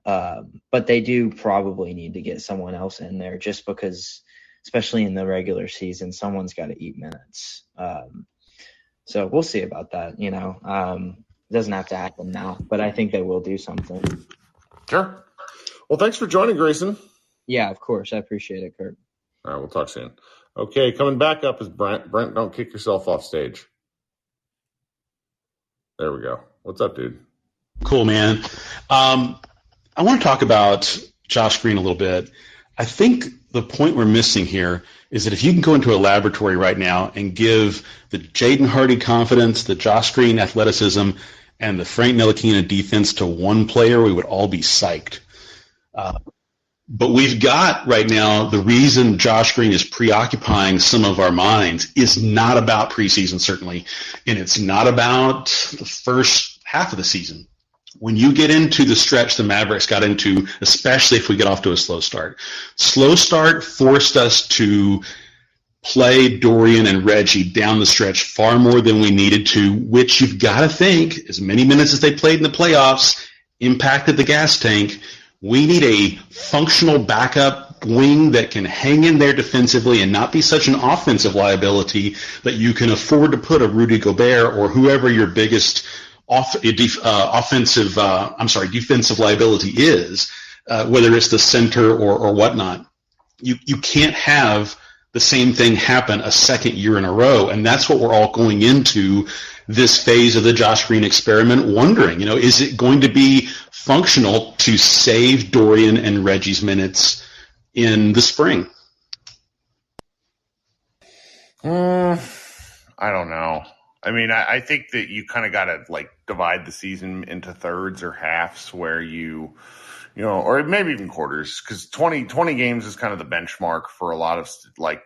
But they do probably need to get someone else in there just because, especially in the regular season, someone's got to eat minutes. So we'll see about that. It doesn't have to happen now, but I think they will do something. Sure. Well, thanks for joining, Grayson. Yeah, of course. I appreciate it, Kirk. All right, we'll talk soon. Okay, coming back up is Brent. Brent, don't kick yourself off stage. There we go. What's up, dude? Cool, man. I want to talk about Josh Green a little bit. I think the point we're missing here is that if you can go into a laboratory right now and give the Jaden Hardy confidence, the Josh Green athleticism, and the Frank Ntilikina defense to one player, we would all be psyched. But we've got right now the reason Josh Green is preoccupying some of our minds is not about preseason, certainly, and it's not about the first half of the season. When you get into the stretch the Mavericks got into, especially if we get off to a slow start forced us to play Dorian and Reggie down the stretch far more than we needed to, which you've got to think, as many minutes as they played in the playoffs, impacted the gas tank. We need a functional backup wing that can hang in there defensively and not be such an offensive liability that you can afford to put a Rudy Gobert or whoever your biggest defensive liability is, whether it's the center or whatnot. You can't have the same thing happen a second year in a row, and that's what we're all going into this phase of the Josh Green experiment wondering, is it going to be functional to save Dorian and Reggie's minutes in the spring? I don't know. I mean, I think that you kind of got to divide the season into thirds or halves where or maybe even quarters, because 20 games is kind of the benchmark for a lot of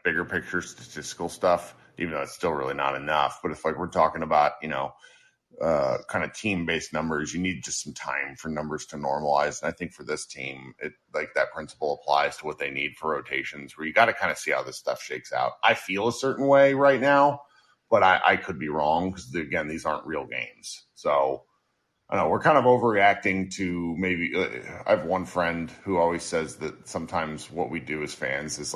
bigger picture statistical stuff, even though it's still really not enough. But if we're talking about, kind of team-based numbers, you need just some time for numbers to normalize. And I think for this team, that principle applies to what they need for rotations, where you got to kind of see how this stuff shakes out. I feel a certain way right now, but I could be wrong because, again, these aren't real games. So I don't know. We're kind of overreacting to maybe I have one friend who always says that sometimes what we do as fans is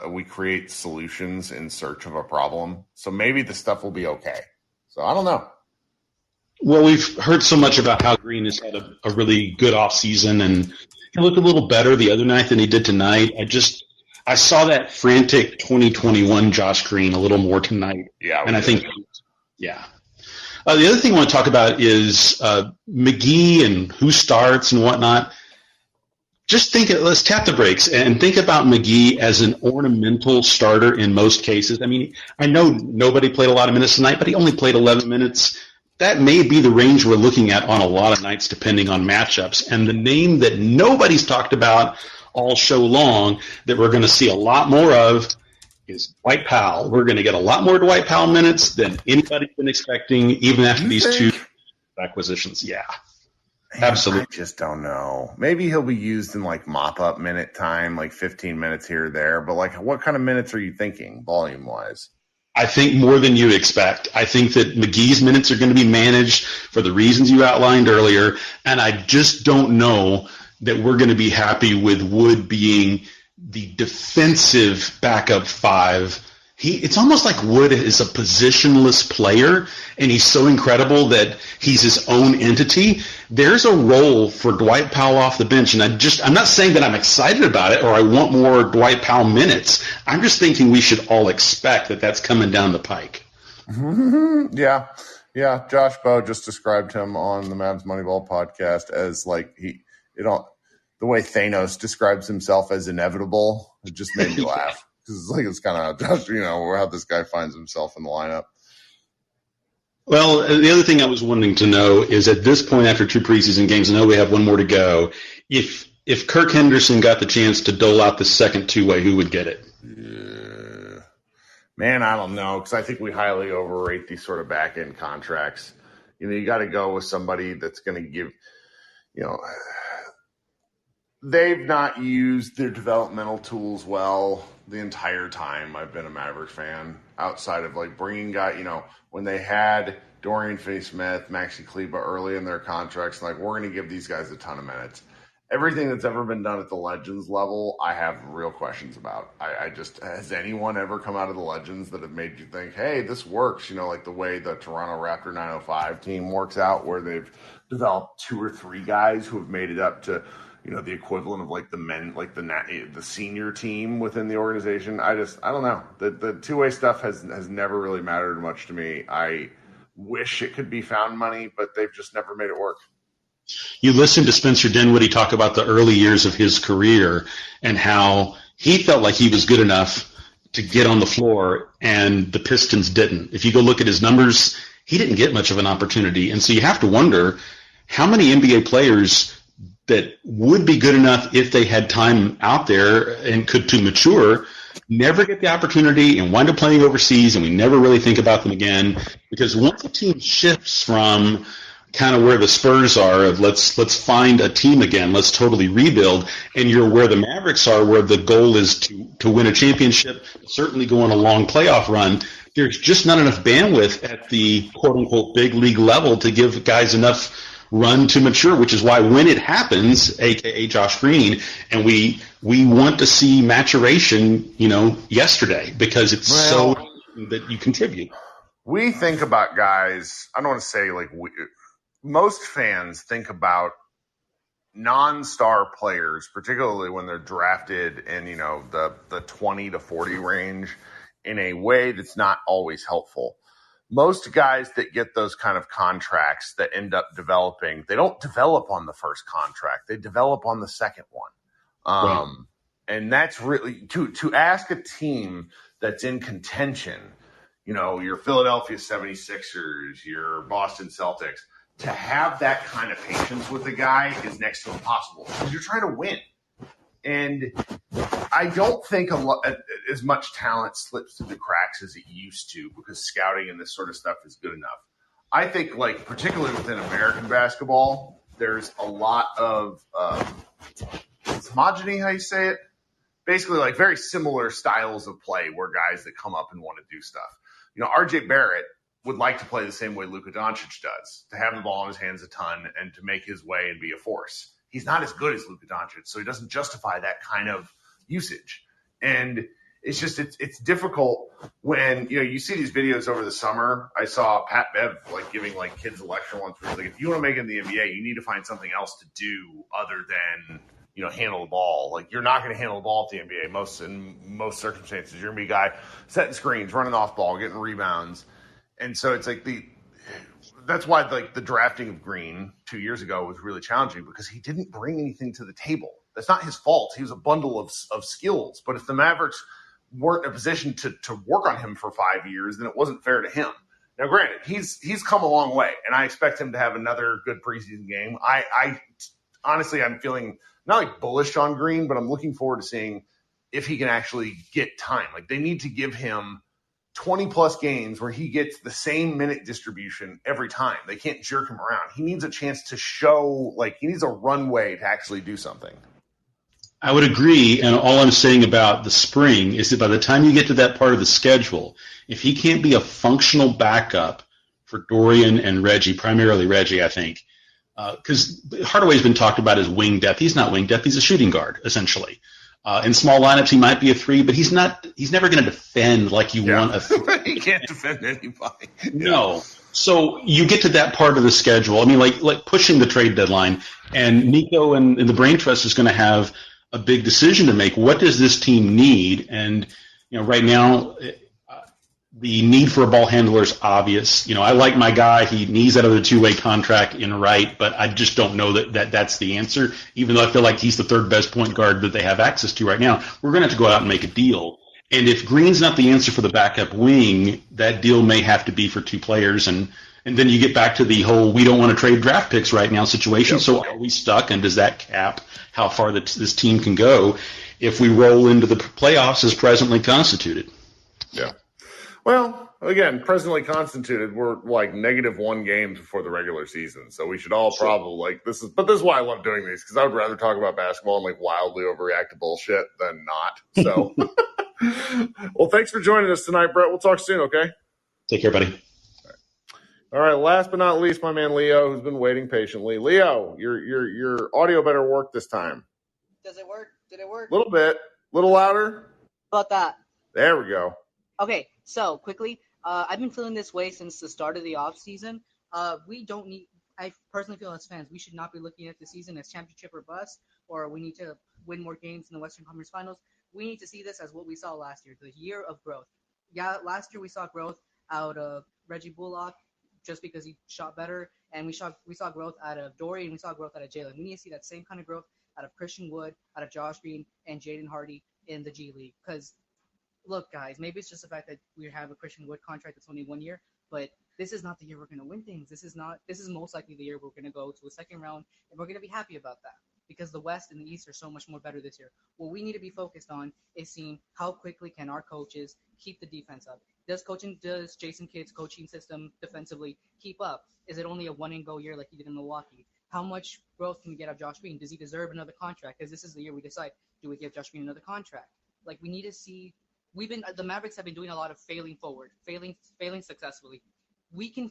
we create solutions in search of a problem. So maybe the stuff will be okay. So I don't know. Well, we've heard so much about how Green has had a really good offseason, and he looked a little better the other night than he did tonight. I saw that frantic 2021 Josh Green a little more tonight. Yeah. And I think, yeah. The other thing I want to talk about is McGee and who starts and whatnot. Just let's tap the brakes and think about McGee as an ornamental starter in most cases. I mean, I know nobody played a lot of minutes tonight, but he only played 11 minutes. That may be the range we're looking at on a lot of nights, depending on matchups. And the name that nobody's talked about all show long that we're going to see a lot more of is Dwight Powell. We're going to get a lot more Dwight Powell minutes than anybody's been expecting, even after these two acquisitions. Yeah, absolutely. I just don't know. Maybe he'll be used in mop-up minute time, 15 minutes here or there. But what kind of minutes are you thinking, volume-wise? I think more than you expect. I think that McGee's minutes are going to be managed for the reasons you outlined earlier, and I just don't know that we're going to be happy with Wood being the defensive backup 5. It's almost like Wood is a positionless player, and he's so incredible that he's his own entity. There's a role for Dwight Powell off the bench, and I'm not saying that I'm excited about it or I want more Dwight Powell minutes. I'm just thinking we should all expect that that's coming down the pike. Yeah. Yeah, Josh Bowe just described him on the Mavs Moneyball podcast as like the way Thanos describes himself as inevitable. It just made me laugh because it's kind of how this guy finds himself in the lineup. Well, the other thing I was wanting to know is at this point after 2 preseason games, I know we have one more to go. If Kirk Henderson got the chance to dole out the second two-way, who would get it? Man, I don't know, because I think we highly overrate these sort of back-end contracts. You got to go with somebody that's going to give, they've not used their developmental tools well the entire time I've been a Maverick fan, outside of bringing guys, when they had Dorian Finney-Smith, Maxi Kleba early in their contracts, we're going to give these guys a ton of minutes. Everything that's ever been done at the Legends level, I have real questions about. Has anyone ever come out of the Legends that have made you think, hey, this works? Like the way the Toronto Raptor 905 team works out, where they've developed 2 or 3 guys who have made it up to, the equivalent of the men, the senior team within the organization. I don't know. The two-way stuff has never really mattered much to me. I wish it could be found money, but they've just never made it work. You listened to Spencer Dinwiddie talk about the early years of his career and how he felt like he was good enough to get on the floor, and the Pistons didn't. If you go look at his numbers, he didn't get much of an opportunity. And so you have to wonder how many NBA players that would be good enough if they had time out there and could to mature never get the opportunity and wind up playing overseas, and we never really think about them again. Because once a team shifts from kind of where the Spurs are of let's find a team again, let's totally rebuild, and you're where the Mavericks are, where the goal is to win a championship, certainly go on a long playoff run, there's just not enough bandwidth at the quote-unquote big league level to give guys enough run to mature, which is why when it happens, a.k.a. Josh Green, and we want to see maturation, yesterday, because it's so that you contribute. We think about guys, I don't want to say most fans think about non-star players, particularly when they're drafted in, the 20 to 40 range, in a way that's not always helpful. Most guys that get those kind of contracts that end up developing, they don't develop on the first contract. They develop on the second one. Right. And that's really to ask a team that's in contention, your Philadelphia 76ers, your Boston Celtics, to have that kind of patience with a guy is next to impossible because you're trying to win. And I don't think as much talent slips through the cracks as it used to because scouting and this sort of stuff is good enough. I think, particularly within American basketball, there's a lot of homogeny, how you say it? Basically, very similar styles of play where guys that come up and want to do stuff. RJ Barrett would like to play the same way Luka Doncic does, to have the ball in his hands a ton and to make his way and be a force. He's not as good as Luka Doncic, so he doesn't justify that kind of usage. And it's just it's difficult when you see these videos over the summer. I saw Pat Bev giving kids a lecture once where he's like, if you want to make it in the NBA, you need to find something else to do other than handle the ball. You're not going to handle the ball at the NBA in most circumstances. You're going to be a guy setting screens, running off ball, getting rebounds. And so it's that's why the drafting of Green 2 years ago was really challenging because he didn't bring anything to the table. That's not his fault. He was a bundle of skills. But if the Mavericks weren't in a position to work on him for 5 years, then it wasn't fair to him. Now, granted, he's come a long way, and I expect him to have another good preseason game. I honestly, I'm feeling not bullish on Green, but I'm looking forward to seeing if he can actually get time. They need to give him 20-plus games where he gets the same minute distribution every time. They can't jerk him around. He needs a chance to show, he needs a runway to actually do something. I would agree, and all I'm saying about the spring is that by the time you get to that part of the schedule, if he can't be a functional backup for Dorian and Reggie, primarily Reggie, I think, because Hardaway's been talked about as wing depth. He's not wing depth. He's a shooting guard, essentially. In small lineups, he might be a 3, but he's not. He's never going to defend like you want a 3. He can't defend anybody. No. So you get to that part of the schedule. I mean, like pushing the trade deadline, and Nico and the Brain Trust is going to have a big decision to make. What does this team need? And right now, The need for a ball handler is obvious. I like my guy. He needs that other two-way contract in right, but I just don't know that that's the answer, even though I feel like he's the third best point guard that they have access to right now. We're going to have to go out and make a deal. And if Green's not the answer for the backup wing, that deal may have to be for two players. And then you get back to the whole we don't want to trade draft picks right now situation. So are we stuck? And does that cap how far this team can go if we roll into the playoffs as presently constituted? Yeah. Well, again, presently constituted, we're like -1 games before the regular season. So we should all probably this is why I love doing these, because I would rather talk about basketball and wildly overreact to bullshit than not. So, well, thanks for joining us tonight, Brett. We'll talk soon, okay? Take care, buddy. All right. Last but not least, my man Leo, who's been waiting patiently. Leo, your audio better work this time. Does it work? Did it work? A little bit. A little louder. How about that? There we go. Okay, so quickly, I've been feeling this way since the start of the off season. I personally feel as fans, we should not be looking at the season as championship or bust, or we need to win more games in the Western Conference Finals. We need to see this as what we saw last year, the year of growth. Yeah, last year we saw growth out of Reggie Bullock just because he shot better, and we saw growth out of Dory, and we saw growth out of Jalen. We need to see that same kind of growth out of Christian Wood, out of Josh Green, and Jaden Hardy in the G League, because look, guys, maybe it's just the fact that we have a Christian Wood contract that's only 1 year, but this is not the year we're going to win things. This is most likely the year we're going to go to a second round, and we're going to be happy about that because the West and the East are so much more better this year. What we need to be focused on is seeing how quickly can our coaches keep the defense up. Does Jason Kidd's coaching system defensively keep up? Is it only a one-and-go year like he did in Milwaukee? How much growth can we get out of Josh Green? Does he deserve another contract? Because this is the year we decide, do we give Josh Green another contract? We need to see. The Mavericks have been doing a lot of failing successfully. We can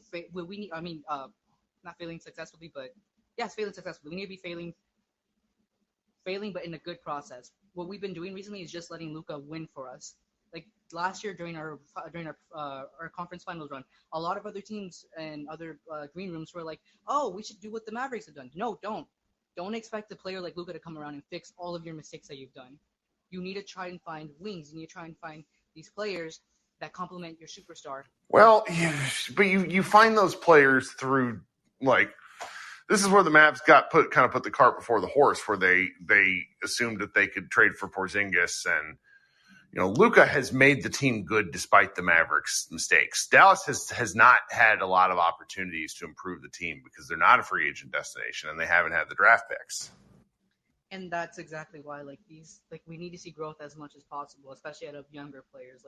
not failing successfully, but yes, failing successfully. We need to be failing, but in a good process. What we've been doing recently is just letting Luka win for us. Like last year during our conference finals run, a lot of other teams and other green rooms were like, "Oh, we should do what the Mavericks have done." No, don't expect a player like Luka to come around and fix all of your mistakes that you've done. You need to try and find wings. You need to try and find these players that complement your superstar. Well, but you find those players through this is where the Mavs put the cart before the horse, where they assumed that they could trade for Porzingis, and Luka has made the team good despite the Mavericks' mistakes. Dallas has not had a lot of opportunities to improve the team because they're not a free agent destination and they haven't had the draft picks. And that's exactly why, we need to see growth as much as possible, especially out of younger players.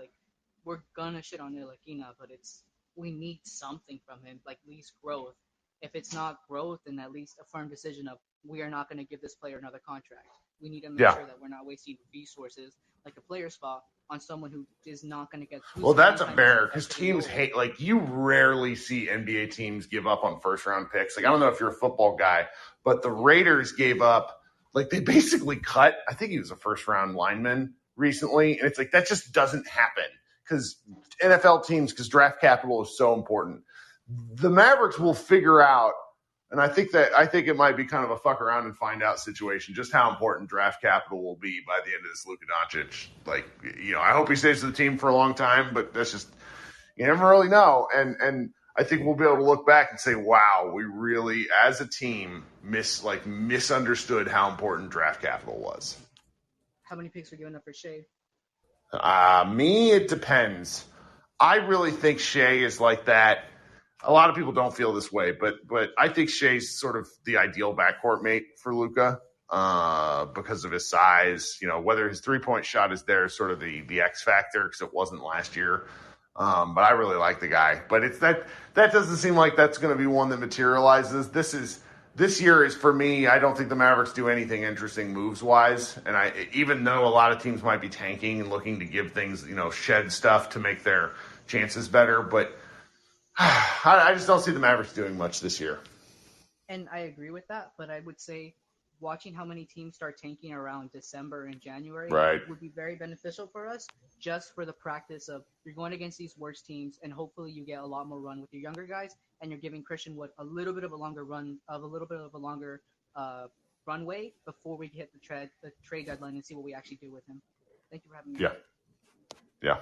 We're gonna shit on Ntilikina, but we need something from him, at least growth. If it's not growth, then at least a firm decision of we are not going to give this player another contract. We need to make sure that we're not wasting resources, like a player spot, on someone who is not going to get. Well, that's a bear because teams hate. You rarely see NBA teams give up on first round picks. I don't know if you're a football guy, but the Raiders gave up. They basically cut. I think he was a first round lineman recently, and it's that just doesn't happen because NFL teams, because draft capital is so important. The Mavericks will figure out, and I think it might be kind of a fuck around and find out situation, just how important draft capital will be by the end of this Luka Doncic. I hope he stays with the team for a long time, but that's just, you never really know. And I think we'll be able to look back and say, wow, we really, as a team, misunderstood how important draft capital was. How many picks were given up for Shea? Me, it depends. I really think Shea is like that. A lot of people don't feel this way, but I think Shea's sort of the ideal backcourt mate for Luka because of his size. Whether his 3-point shot is there is sort of the X factor because it wasn't last year. But I really like the guy. But it's that doesn't seem like that's going to be one that materializes. This year is, for me, I don't think the Mavericks do anything interesting moves wise. And even though a lot of teams might be tanking and looking to give things, shed stuff to make their chances better, but I just don't see the Mavericks doing much this year. And I agree with that, but I would say watching how many teams start tanking around December and January would be very beneficial for us, just for the practice of you're going against these worst teams, and hopefully you get a lot more run with your younger guys, and you're giving Christian Wood a little bit of a longer runway before we hit the trade deadline and see what we actually do with him. Thank you for having me. Yeah.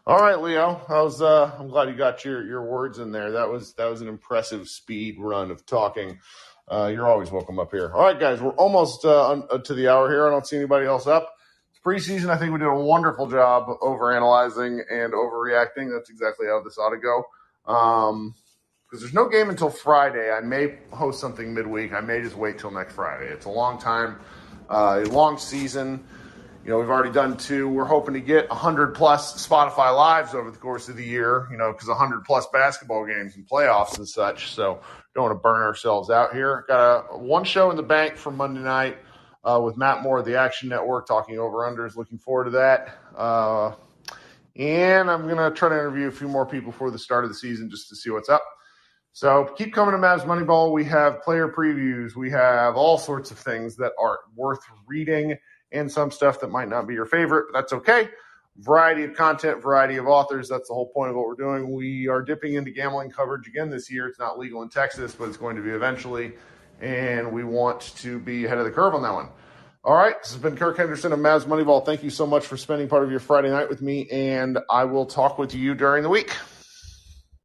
All right, Leo. I'm glad you got your words in there. That was an impressive speed run of talking. You're always welcome up here. All right, guys, we're almost to the hour here. I don't see anybody else up. It's preseason. I think we did a wonderful job overanalyzing and overreacting. That's exactly how this ought to go. Because there's no game until Friday. I may host something midweek. I may just wait till next Friday. It's a long time, a long season. We've already done 2. We're hoping to get 100-plus Spotify Lives over the course of the year, because 100-plus basketball games and playoffs and such. So don't want to burn ourselves out here. Got one show in the bank for Monday night with Matt Moore of the Action Network talking over-unders. Looking forward to that. And I'm going to try to interview a few more people before the start of the season just to see what's up. So keep coming to Mavs Moneyball. We have player previews. We have all sorts of things that are worth reading, and some stuff that might not be your favorite, but that's okay. Variety of content, variety of authors. That's the whole point of what we're doing. We are dipping into gambling coverage again this year. It's not legal in Texas, but it's going to be eventually, and we want to be ahead of the curve on that one. All right, this has been Kirk Henderson of Mavs Moneyball. Thank you so much for spending part of your Friday night with me, and I will talk with you during the week.